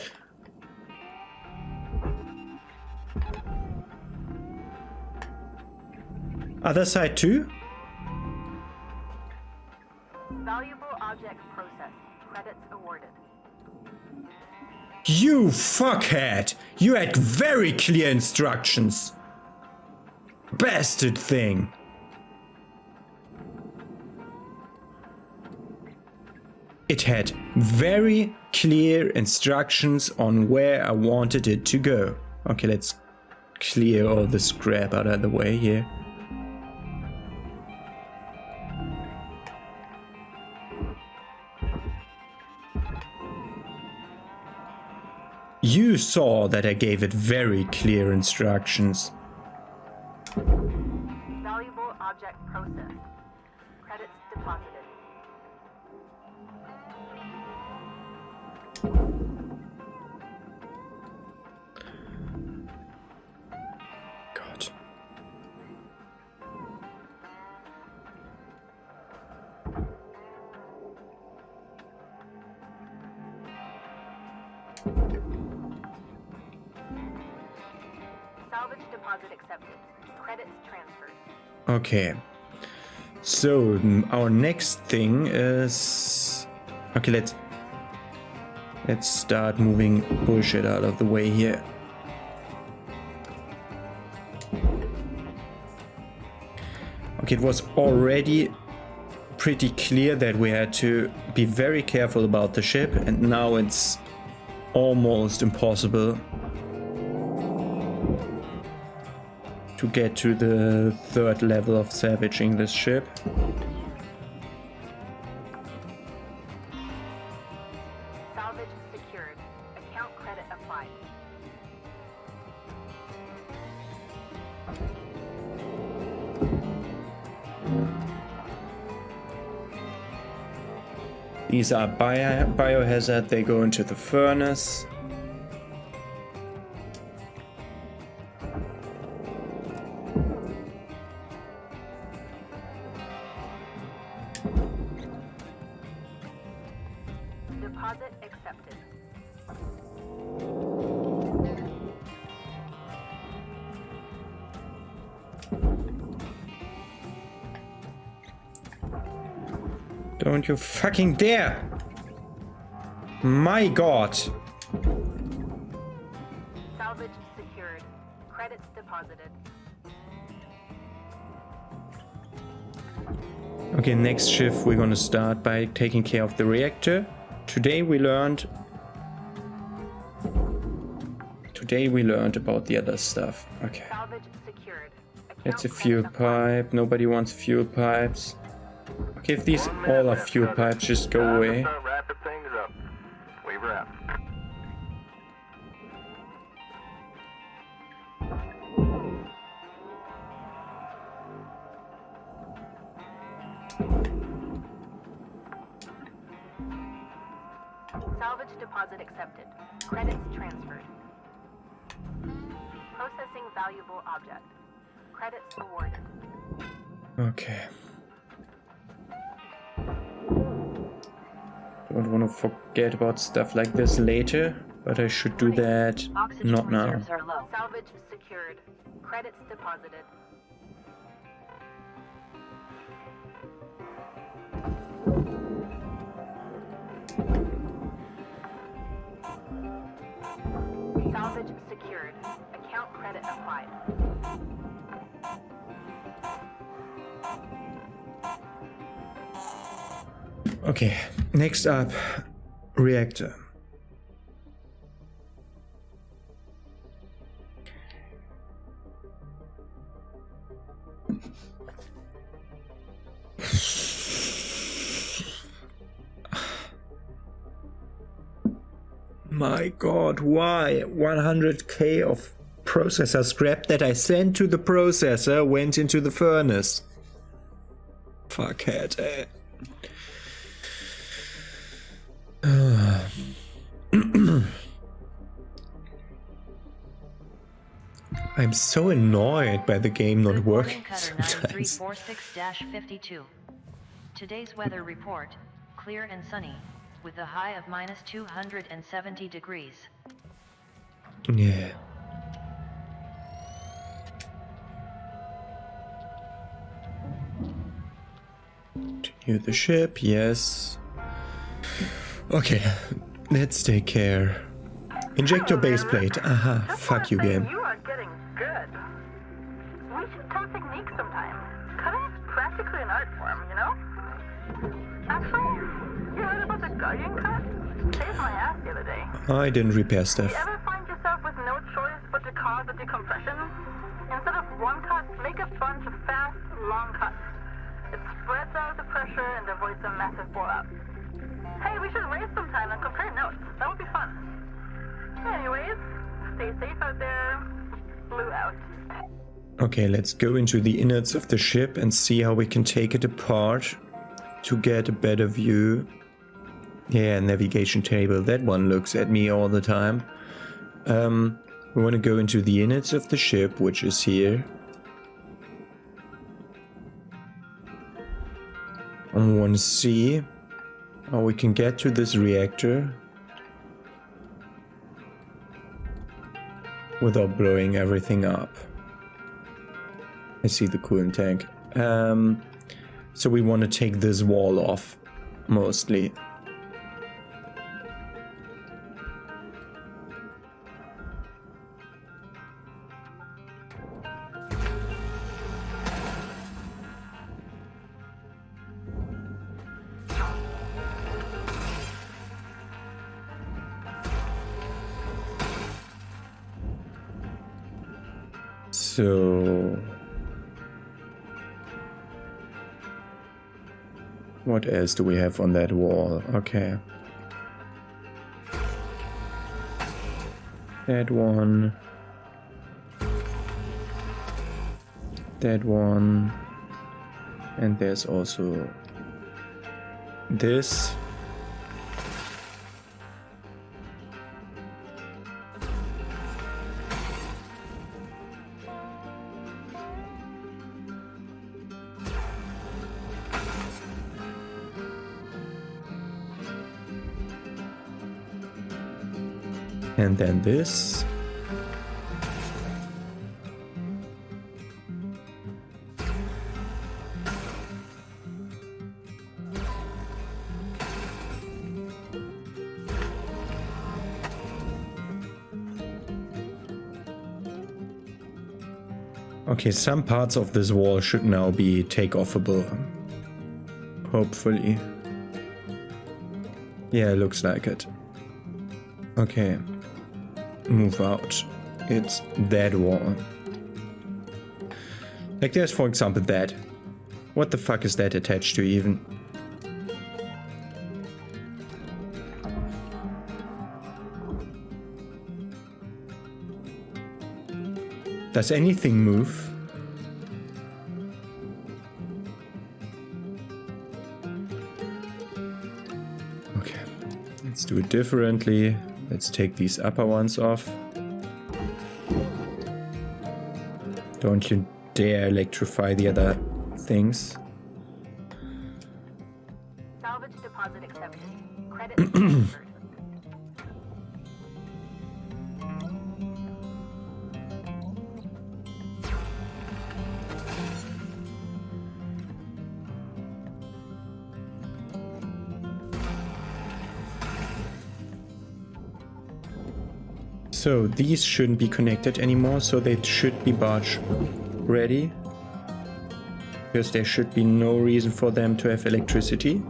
Other side too? Valuable object processed. Credits awarded. You fuckhead! You had very clear instructions. Bastard thing. It had very clear instructions on where I wanted it to go. Okay, let's clear all the scrap out of the way here. You saw that I gave it very clear instructions. Valuable object processed. Credits deposited. God. Salvage deposit accepted. Credits transferred. Okay. So our next thing is okay. Let's start moving bullshit out of the way here. Okay, it was already pretty clear that we had to be very careful about the ship, and now it's almost impossible to get to the third level of salvaging this ship. Salvage secured. Account credit applied. These are biohazard, they go into the furnace. Deposit accepted. Don't you fucking dare! My God! Salvage secured. Credits deposited. Okay, next shift we're gonna start by taking care of the reactor. Today we learned about the other stuff. Okay. Salvage secured. That's a fuel pipe. Nobody wants fuel pipes. Okay, if these all are fuel pipes, just go away. Start wrapping things up. We wrap. Salvage deposit accepted. Credits transferred. Processing valuable object. Credits awarded. Okay. Don't want to forget about stuff like this later, but I should do that Oxygen not now. reserves are low. Salvage secured. Credits deposited. Salvage secured. Account credit applied. Okay, next up, reactor. My god, why? 100k of processor scrap that I sent to the processor went into the furnace. Fuckhead, eh? I'm so annoyed by the game not Good working morning, Cutter sometimes. 9346-52. Today's weather report, clear and sunny, with a high of minus 270 degrees. Yeah. Continue the ship, yes. Okay, let's take care. Inject your base plate. Aha, fuck you, game. You are getting good. We should test technique sometime. Cutting is practically an art form, you know? Actually, you heard about the Guardian cut? Saved my ass the other day. I didn't repair Do stuff. you ever find yourself with no choice but to cause a decompression? Instead of one cut, make a bunch of fast, long cuts. It spreads out the pressure and avoids a massive blowout. Hey, we should race sometime and compare notes. That would be fun. Anyways, stay safe out there. Blue out. Okay, let's go into the innards of the ship and see how we can take it apart to get a better view. Yeah, navigation table. That one looks at me all the time. We want to go into the innards of the ship, which is here. And we want to see how we can get to this reactor without blowing everything up. I see the coolant tank. So we want to take this wall off, mostly. So, what else do we have on that wall? Okay. That one. That one. And there's also this. And then this. Okay, some parts of this wall should now be take-offable. Hopefully. Yeah, looks like it. Okay. Move out. It's that wall. Like there's, for example, that. What the fuck is that attached to even? Does anything move? Okay, let's do it differently. Let's take these upper ones off. Don't you dare electrify the other things. Salvage deposit accepted. Credit transferred. So these shouldn't be connected anymore, so they should be barge ready. Because there should be no reason for them to have electricity.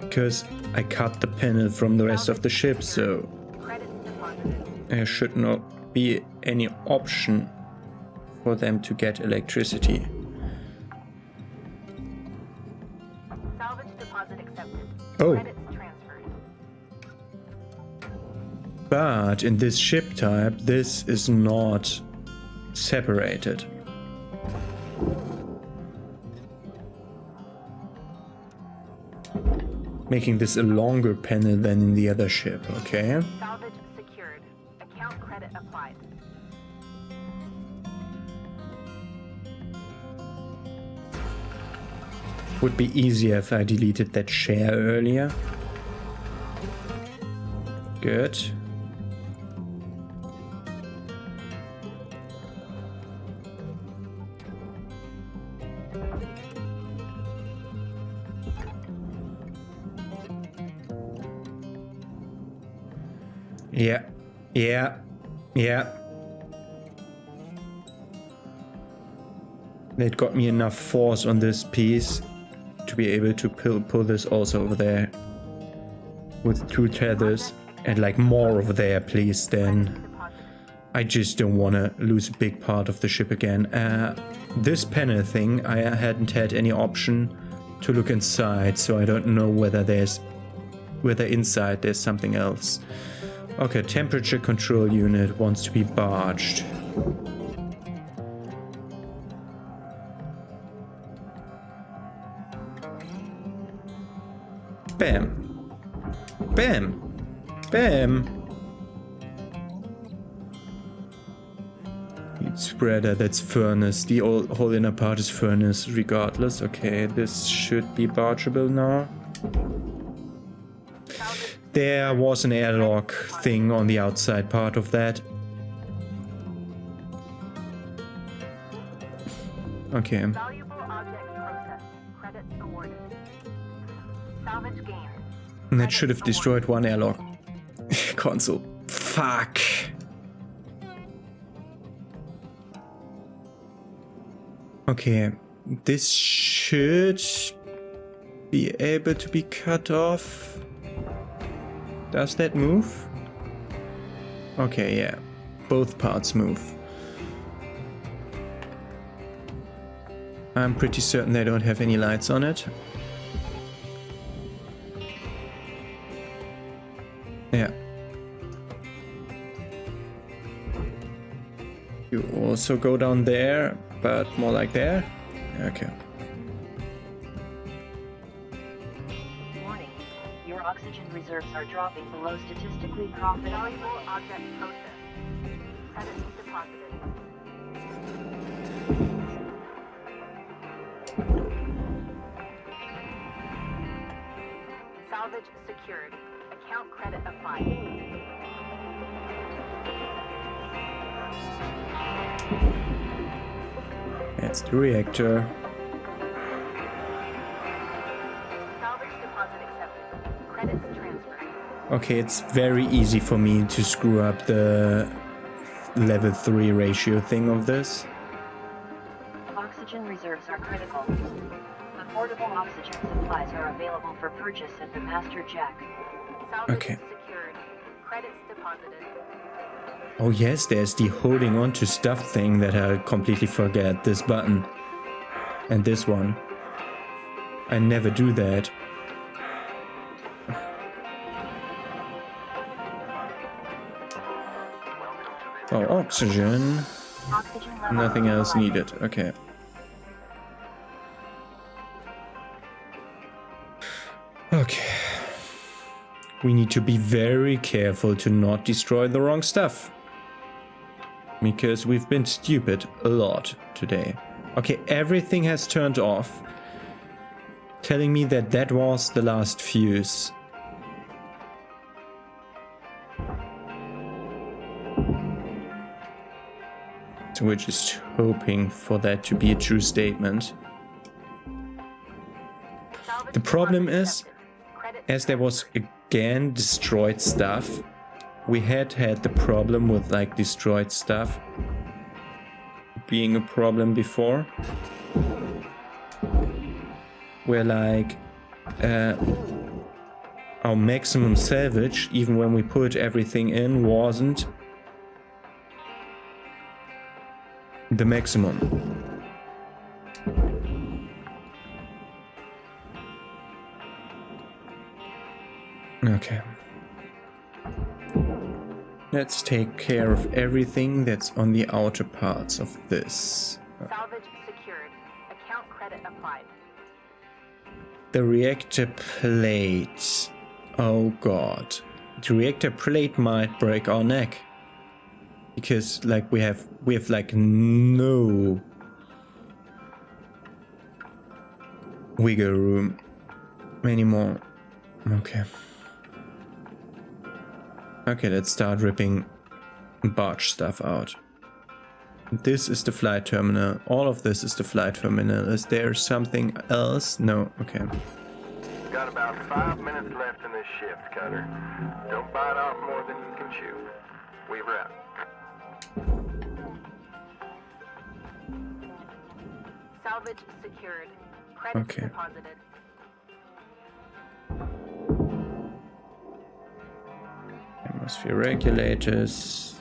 Because I cut the panel from the rest of the ship, so there should not be any option for them to get electricity. Salvage deposit accepted. Oh. Credits transferred. But in this ship type, this is not separated. Making this a longer panel than in the other ship, okay? Salvage secured. Account credit applied. Would be easier if I deleted that share earlier. Good. Yeah. It got me enough force on this piece to be able to pull this also over there with 2 tethers, and like more over there, please. Then I just don't want to lose a big part of the ship again. This panel thing, I hadn't had any option to look inside, so I don't know whether inside there's something else. Okay, temperature control unit wants to be barged. Bam. Bam. Bam. Heat spreader, that's furnace. The whole inner part is furnace regardless. Okay, this should be bargeable now. There was an airlock thing on the outside part of that. Okay. Valuable object processed. Credits awarded. Salvage gained. And that should have destroyed one airlock console. Fuck. Okay. This should be able to be cut off. Does that move? Okay, yeah. Both parts move. I'm pretty certain they don't have any lights on it. Yeah. You also go down there, but more like there. Okay. Your oxygen reserves are dropping below statistically profitable. Valuable object processed. Credits deposited. Salvage secured. Account credit applied. That's the reactor. Salvage deposit accepted. Credits transferred. Okay, it's very easy for me to screw up the level 3 ratio thing of this. Oxygen reserves are critical. Affordable oxygen supplies are available for purchase at the Master Jack. Salvage Okay. secured. Credits deposited. Oh yes, there's the holding on to stuff thing that I completely forget. This button. And this one. I never do that. Oh, oxygen. Oxygen level Nothing else selected. needed. Okay. Okay. We need to be very careful to not destroy the wrong stuff. Because we've been stupid a lot today. Okay, everything has turned off. Telling me that that was the last fuse. So we're just hoping for that to be a true statement. Salvage The problem deposit is, accepted. Credits as there was again destroyed stuff, we had the problem with like destroyed stuff being a problem before, where like our maximum salvage, even when we put everything in, wasn't the maximum. Okay. Let's take care of everything that's on the outer parts of this. Salvage secured. Account credit applied. The reactor plate. Oh god. The reactor plate might break our neck. Because like we have like no wiggle room anymore. Okay. Okay, let's start ripping barge stuff out. This is the flight terminal. All of this is the flight terminal. Is there something else? No. Okay. Got about 5 minutes left in this shift, Cutter. Don't bite off more than you can chew. Weaver out. Salvage secured. Credits Okay. deposited. Atmosphere regulators.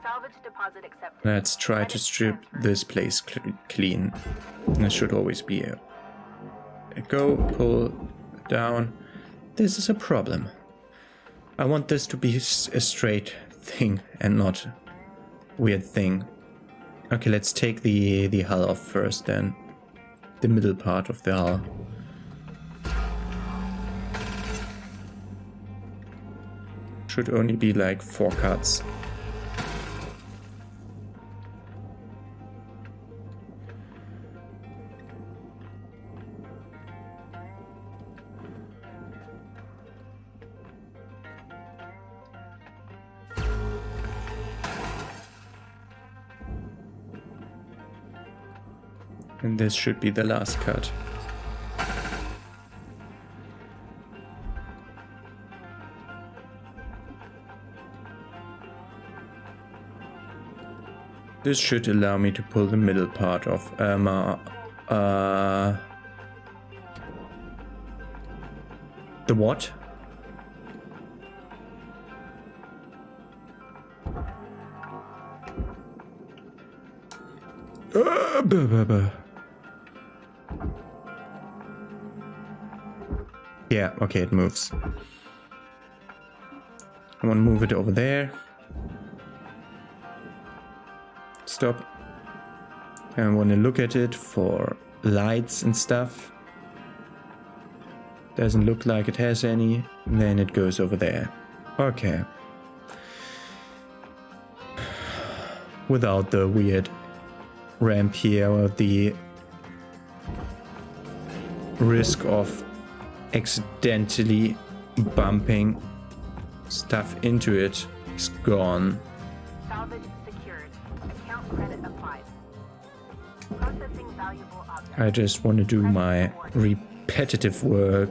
Salvage deposit accepted. Let's try to Credits strip transferred. this place clean. There should always be a go, pull, down. This is a problem. I want this to be a straight thing and not a weird thing. Okay, let's take the hull off first then. The middle part of the hull. Should only be like 4 cuts. And this should be the last cut. This should allow me to pull the middle part of the what? Yeah, okay, it moves. I want to move it over there. Stop. I want to look at it for lights and stuff. Doesn't look like it has any. Then it goes over there. Okay. Without the weird ramp here or the risk of accidentally bumping stuff into it is gone. Salvage secured. Account credit applied. Processing valuable objects. I just want to do my repetitive work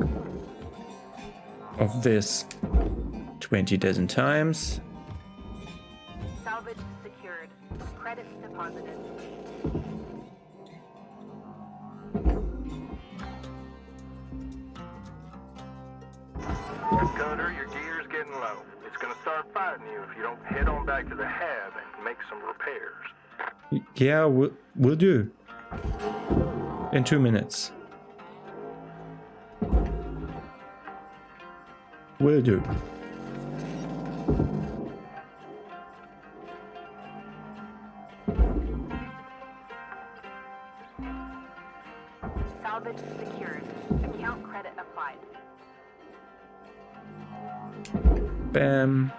of this 20 dozen times. Salvage secured. Credits deposited. Cutter, your gear's getting low. It's gonna start fighting you if you don't head on back to the hab and make some repairs. Yeah, we'll do. In 2 minutes. Will do. Salvage secured. Account credit applied. Bam.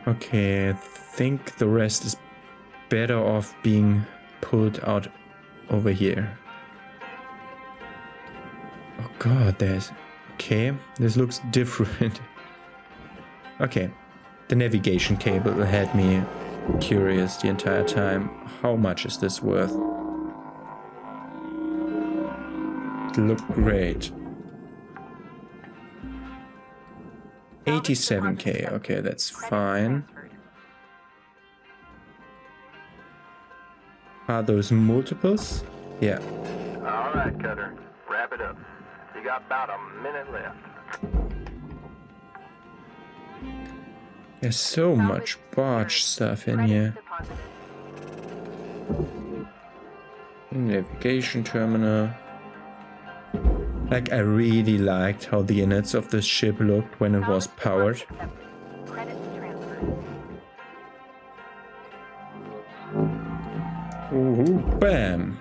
Okay, I think the rest is better off being pulled out over here. Oh god, there's... Okay, this looks different. Okay, the navigation cable had me curious the entire time. How much is this worth? It looked great. 87k, okay, that's fine. Are those multiples? Yeah. All right, Cutter, wrap it up. You got about a minute left. There's so much barge stuff in here. Navigation terminal. Like, I really liked how the innards of this ship looked when it was powered. Credits transferred. Ooh, bam!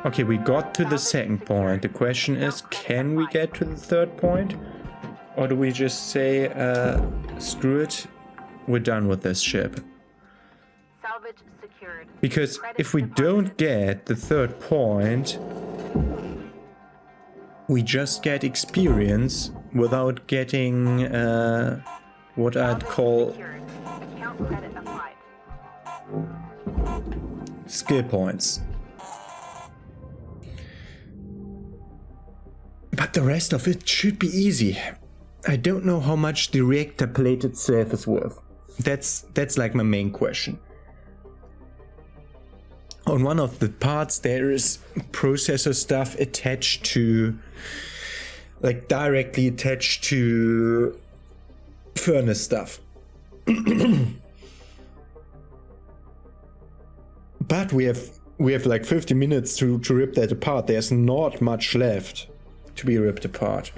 Okay, we got to the second point. The question is, can we get to the third point? Or do we just say, screw it, we're done with this ship? Salvage secured. Because if we don't get the third point, we just get experience without getting what I'd call Secured. Account credit applied. skill points. But the rest of it should be easy. I don't know how much the reactor plate itself is worth. That's like my main question. On one of the parts there is processor stuff attached to, like directly attached to furnace stuff. But we have like 50 minutes to rip that apart. There's not much left to be ripped apart.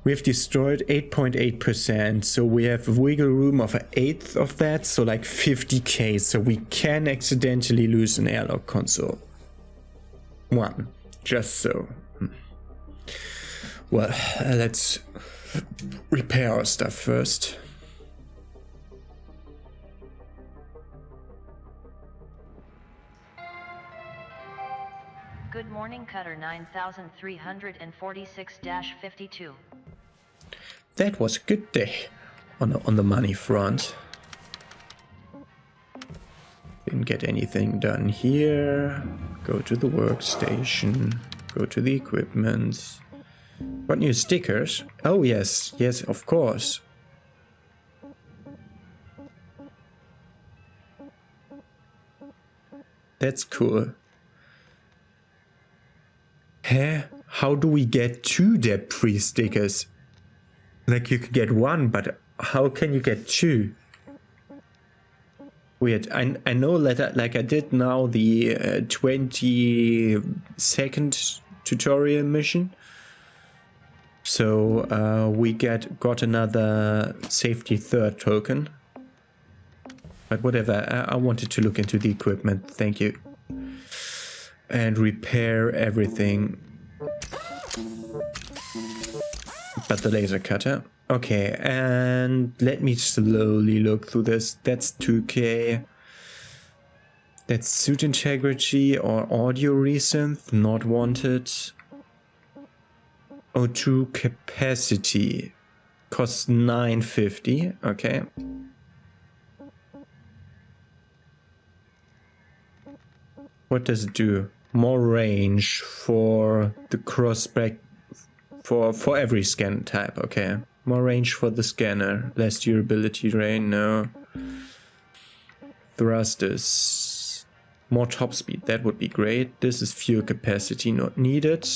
We've destroyed 8.8%, so we have a wiggle room of an eighth of that, so like 50k, so we can accidentally lose an airlock console. One, just so. Well, let's repair our stuff first. Good morning, Cutter 9346-52. That was a good day on the money front. Didn't get anything done here. Go to the workstation. Go to the equipment. Got new stickers. Oh yes, yes, of course. That's cool. Huh? How do we get 2 debt-free stickers? Like, you could get 1, but how can you get 2? Weird. I know that like I did now the 22nd tutorial mission. So we got another safety third token. But whatever, I wanted to look into the equipment, thank you. And repair everything. But the laser cutter. Okay, and let me slowly look through this. That's 2K. That's suit integrity or audio resynth, not wanted. O2 capacity. Costs 950, okay. What does it do? More range for the crossback for every scan type, okay. More range for the scanner, less durability drain, no. Thrusters, more top speed, that would be great. This is fuel capacity, not needed.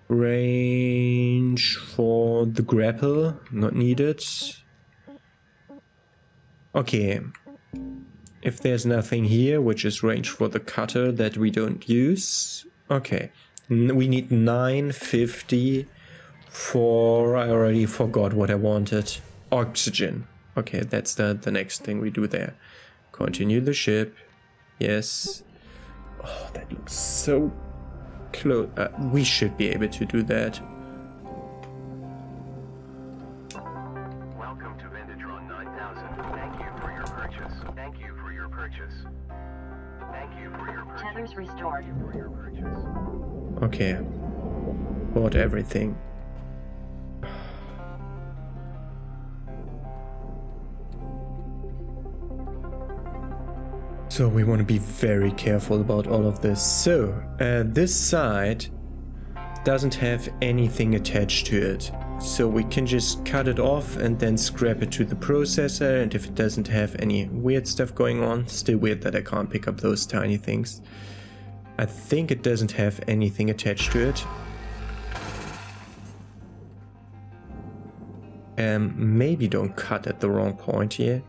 Range for the grapple, not needed. Okay. If there's nothing here, which is range for the cutter that we don't use. Okay. We need 950 for... I already forgot what I wanted. Oxygen. Okay, that's the next thing we do there. Continue the ship. Yes. Oh, that looks so close. We should be able to do that. Welcome to Vindatron 9000. Thank you for your purchase. Thank you for your purchase. Thank you for your purchase. Tethers restored. Thank you for your purchase. Okay. Bought everything. So we want to be very careful about all of this. So this side doesn't have anything attached to it. So we can just cut it off and then scrap it to the processor. And if it doesn't have any weird stuff going on, still weird that I can't pick up those tiny things. I think it doesn't have anything attached to it. Maybe don't cut at the wrong point here.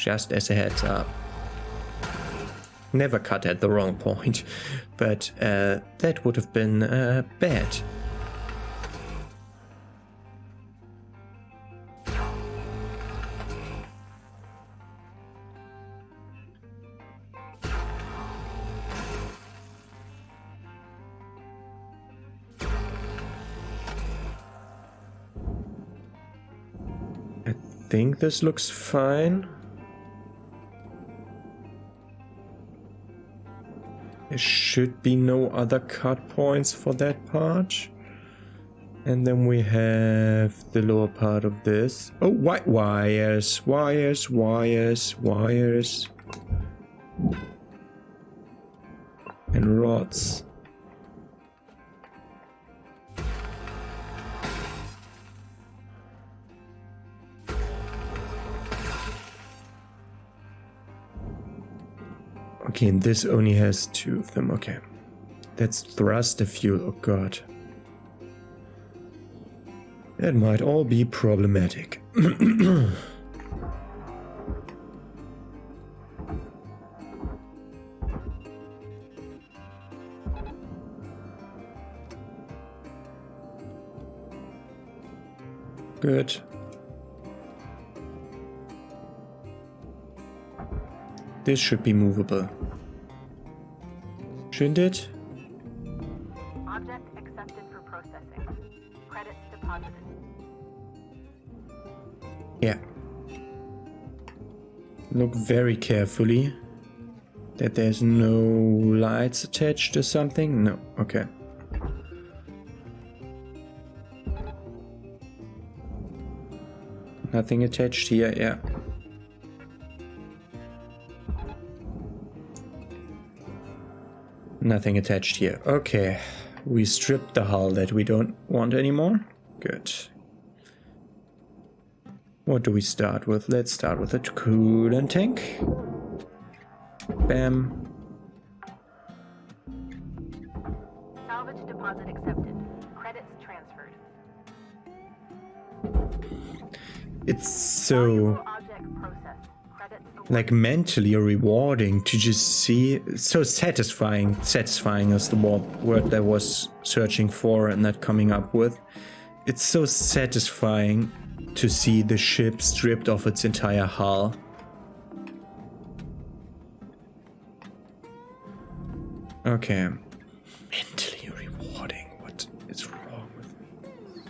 Just as a heads up. Never cut at the wrong point, but that would have been bad. I think this looks fine. There should be no other cut points for that part. And then we have the lower part of this. Oh, white wires, wires, wires, wires. And rods. Okay, and this only has 2 of them. Okay. That's thruster fuel. Oh god. That might all be problematic. Good. This should be movable. Shouldn't it? Object accepted for processing. Credits deposited. Yeah. Look very carefully that there's no lights attached or something. No, okay. Nothing attached here, yeah. Nothing attached here. Okay. We stripped the hull that we don't want anymore. Good. What do we start with? Let's start with a coolant tank. Bam. Salvage deposit accepted. Credits transferred. It's so Object processed. Credits awarded. like mentally rewarding to just see. It's so satisfying. Satisfying is the word that I was searching for and not coming up with. It's so satisfying to see the ship stripped of its entire hull. Okay. Mentally rewarding. What is wrong with me?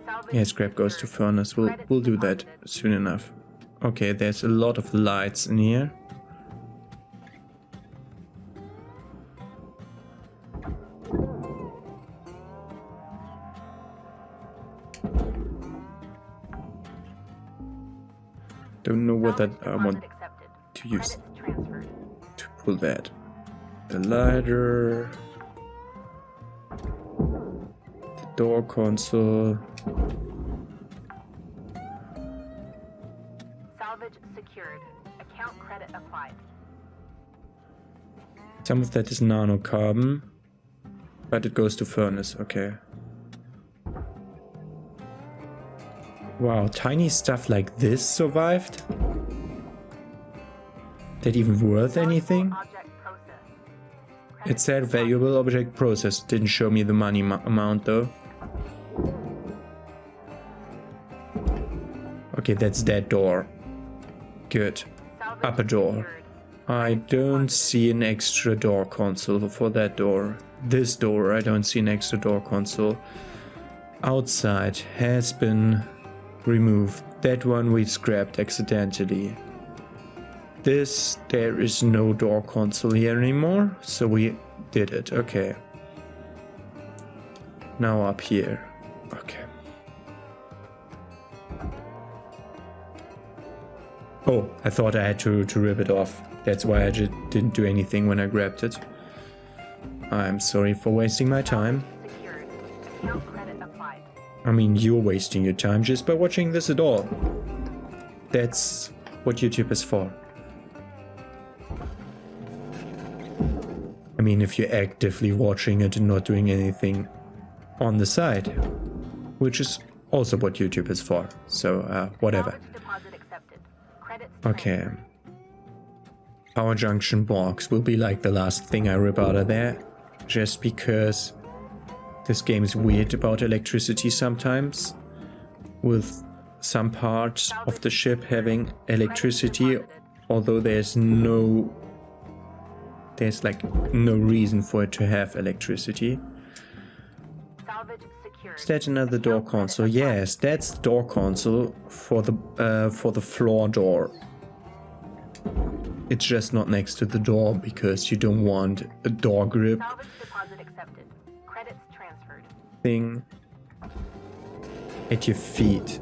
Salvage Yeah, scrap goes to secured. furnace. We'll do that soon enough. Okay, there's a lot of lights in here. Don't know what that I want Deposit accepted. to use Credits transferred. to pull that. The ladder. The door console. Salvage secured. Account credit applied. Some of that is nanocarbon, but it goes to furnace, okay. Wow, tiny stuff like this survived? That even worth anything? Object processed. It said valuable object processed, didn't show me the money amount though. Okay, that's that door. Good. Salvage Upper door. secured. I don't see an extra door console for that door. This door, I don't see an extra door console. Outside has been removed. That one we scrapped accidentally. This, there is no door console here anymore, so we did it. Okay. Now up here. Okay. Oh, I thought I had to rip it off. That's why I just didn't do anything when I grabbed it. I'm sorry for wasting my time. Secured. Account credit applied. I mean, you're wasting your time just by watching this at all. That's what YouTube is for. I mean, if you're actively watching it and not doing anything on the side, which is also what YouTube is for. So, whatever. Salvage deposit accepted. Credits Okay. Power junction box will be like the last thing I rip out of there. Just because this game is weird about electricity sometimes. With some parts of the ship having electricity, although there's like no reason for it to have electricity. Salvage secured. Is that another door console? Yes, that's the door console for the floor door. It's just not next to the door because you don't want a door grip Salvage deposit accepted. Credits transferred. thing at your feet.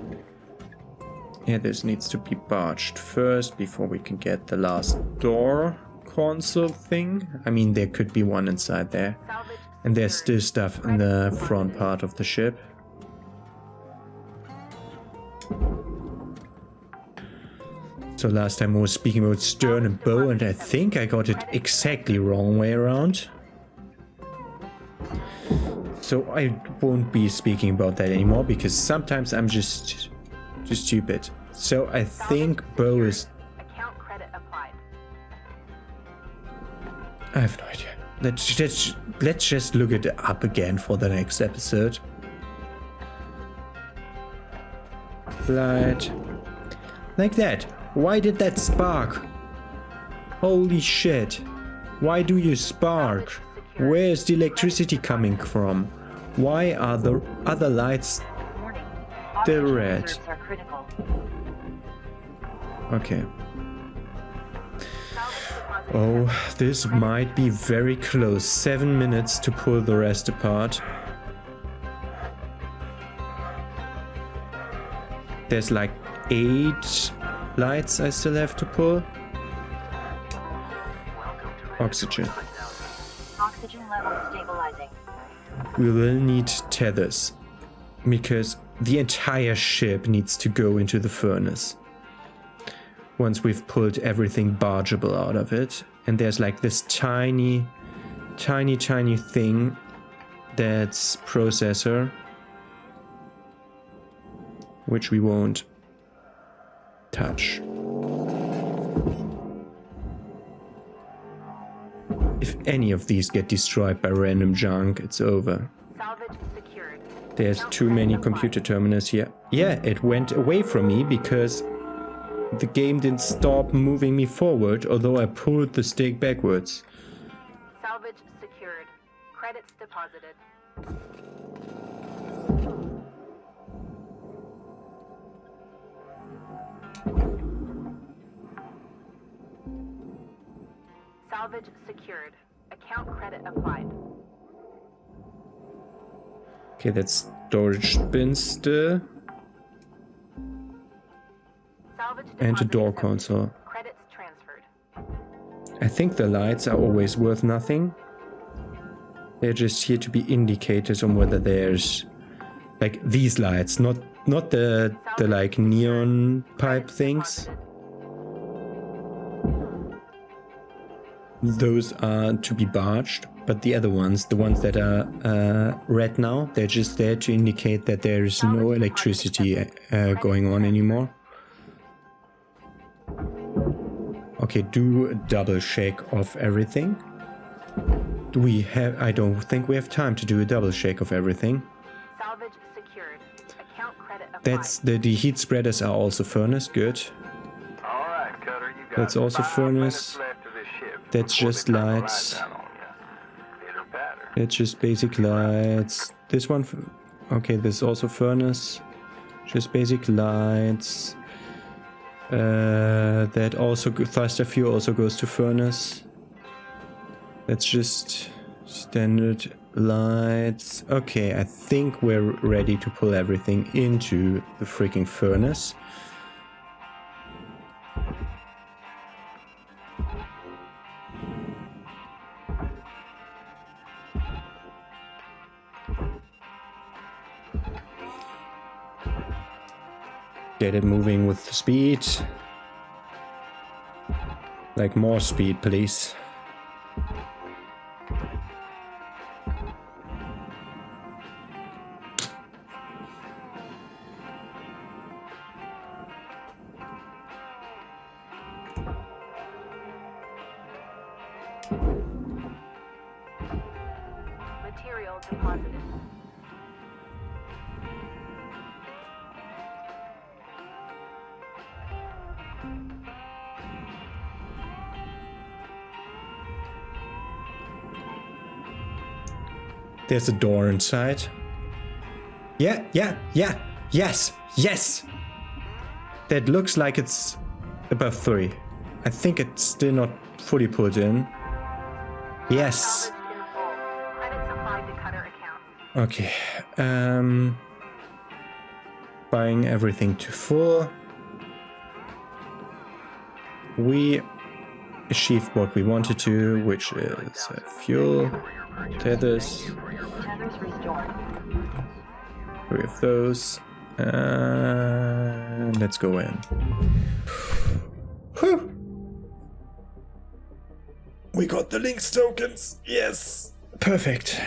Yeah, this needs to be barged first before we can get the last door console thing. I mean, there could be one inside there. Salvage And there's still secured. stuff in the front part of the ship. So last time I was speaking about stern and bow, and I think I got it exactly wrong way around. So I won't be speaking about that anymore because sometimes I'm just stupid. So I think bow is... Account credit applied. I have no idea. Let's just look it up again for the next episode. Light. Like that. Why did that spark? Holy shit. Why do you spark? Where's the electricity coming from? Why are the other lights Warning. the Oxygen red? reserves are critical. Okay. Salvage deposit Oh, this might be very close. 7 minutes to pull the rest apart. There's like 8 lights I still have to pull. Oxygen. Oxygen levels stabilizing. We will need tethers. Because the entire ship needs to go into the furnace. Once we've pulled everything bargeable out of it. And there's like this tiny thing that's processor. Which we won't touch. If any of these get destroyed by random junk, it's over. salvage secured. There's Account too credit many applied. computer terminals here. Yeah, it went away from me because the game didn't stop moving me forward, although I pulled the stick backwards. Salvage secured. Credits deposited. Salvage secured. Account credit applied. Okay, that's storage bins still. Salvage And a deposit door accepted. console. Credits transferred. I think the lights are always worth nothing. They're just here to be indicators on whether there's like these lights, not the like neon pipe Credits things. deposited. Those are to be barged, but the other ones, the ones that are red now, they're just there to indicate that there is no electricity going on anymore. Okay, do a double shake of everything. Do we have... I don't think we have time to do a double shake of everything. Salvage secured. Account credit applied. That's the heat spreaders are also furnace, good. All right, Cutter, you got That's also 5 furnace. minutes left of this ship That's before just they turn the lights. down on you. Pitter patter. It's just basic lights. This one... Okay, this is also furnace. Just basic lights. That also... Thruster fuel also goes to furnace. That's just standard lights. Okay, I think we're ready to pull everything into the freaking furnace. Get it moving with speed. Like more speed, please. Material deposited. There's a door inside. Yeah, yes. That looks like it's above 3. I think it's still not fully pulled in. Yes. Salvaged in full. Credits applied to cutter account. Okay. Buying everything to full. We achieved what we wanted to, which is fuel, tethers, Tethers restored. 3 of those. And let's go in. Whew. We got the LYNX tokens. Yes. Perfect.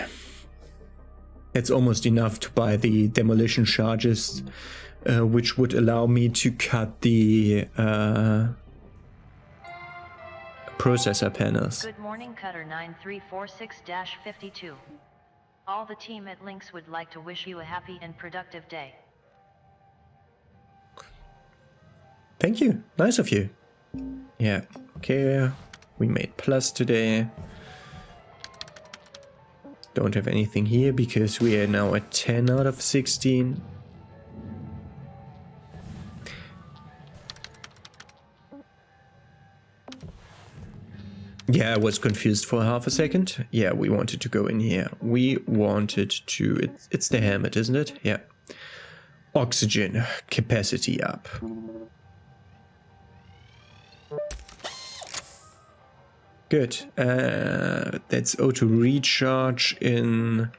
It's almost enough to buy the demolition charges, which would allow me to cut the processor panels. Good morning, Cutter 9346-52. All the team at LYNX would like to wish you a happy and productive day. Thank you. Nice of you. Yeah. Okay. We made plus today. Don't have anything here because we are now at 10 out of 16. Yeah, I was confused for half a second. Yeah, we wanted to go in here. We wanted to... It's the helmet, isn't it? Yeah. Oxygen capacity up. Good. That's auto recharge in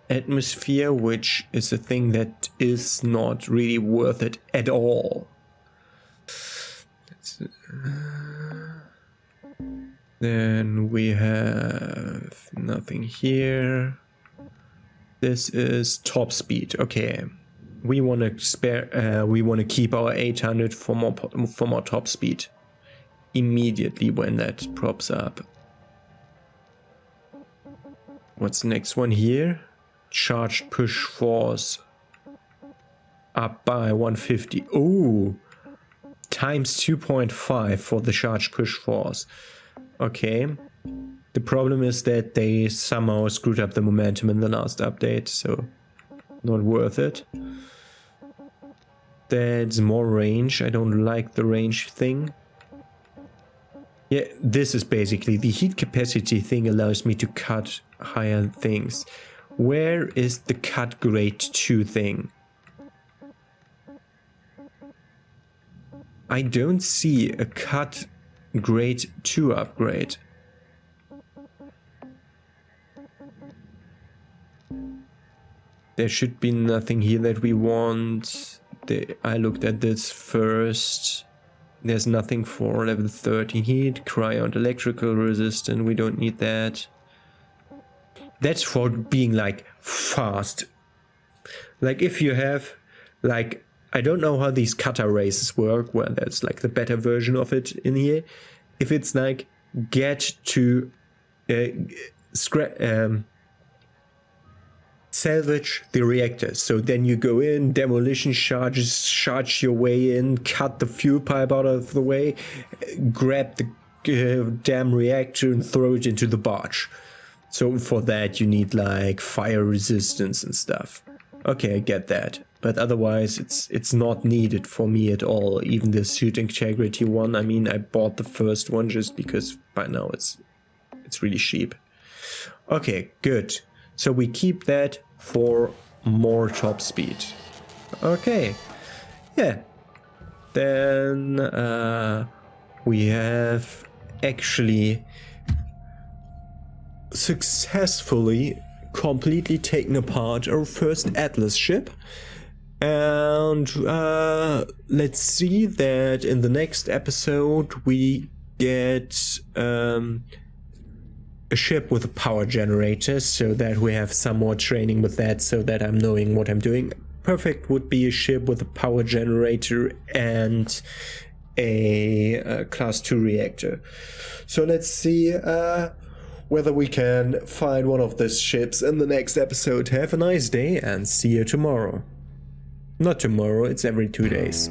atmosphere, which is a thing that is not really worth it at all. Then we have nothing here. This is top speed. Okay, we want to spare. We want to keep our 800 for more top speed. Immediately when that props up. What's the next one here? Charged push force up by 150. Ooh, times 2.5 for the charged push force. Okay. The problem is that they somehow screwed up the momentum in the last update, so not worth it. That's more range. I don't like the range thing. Yeah, this is basically the heat capacity thing allows me to cut higher things. Where is the cut grade 2 thing? I don't see a cut grade 2 upgrade. There should be nothing here that we want. I looked at this first. There's nothing for level 13 heat, cryo and electrical resistant, we don't need that. That's for being like fast. Like if you have like, I don't know how these cutter races work, where there's like the better version of it in here. If it's like get to salvage the reactors. So then you go in, demolition charges, charge your way in, cut the fuel pipe out of the way, grab the damn reactor and throw it into the barge. So for that you need like fire resistance and stuff. Okay, I get that. But otherwise it's not needed for me at all. Even the suit integrity one, I mean, I bought the first one just because by now it's really cheap. Okay, good. So we keep that for more top speed. Okay, yeah. Then we have actually successfully completely taken apart our first Atlas ship. And let's see that in the next episode we get a ship with a power generator, so that we have some more training with that, so that I'm knowing what I'm doing. Perfect would be a ship with a power generator and a class 2 reactor. So let's see whether we can find one of these ships in the next episode. Have a nice day and see you tomorrow. Not tomorrow, it's every 2 days.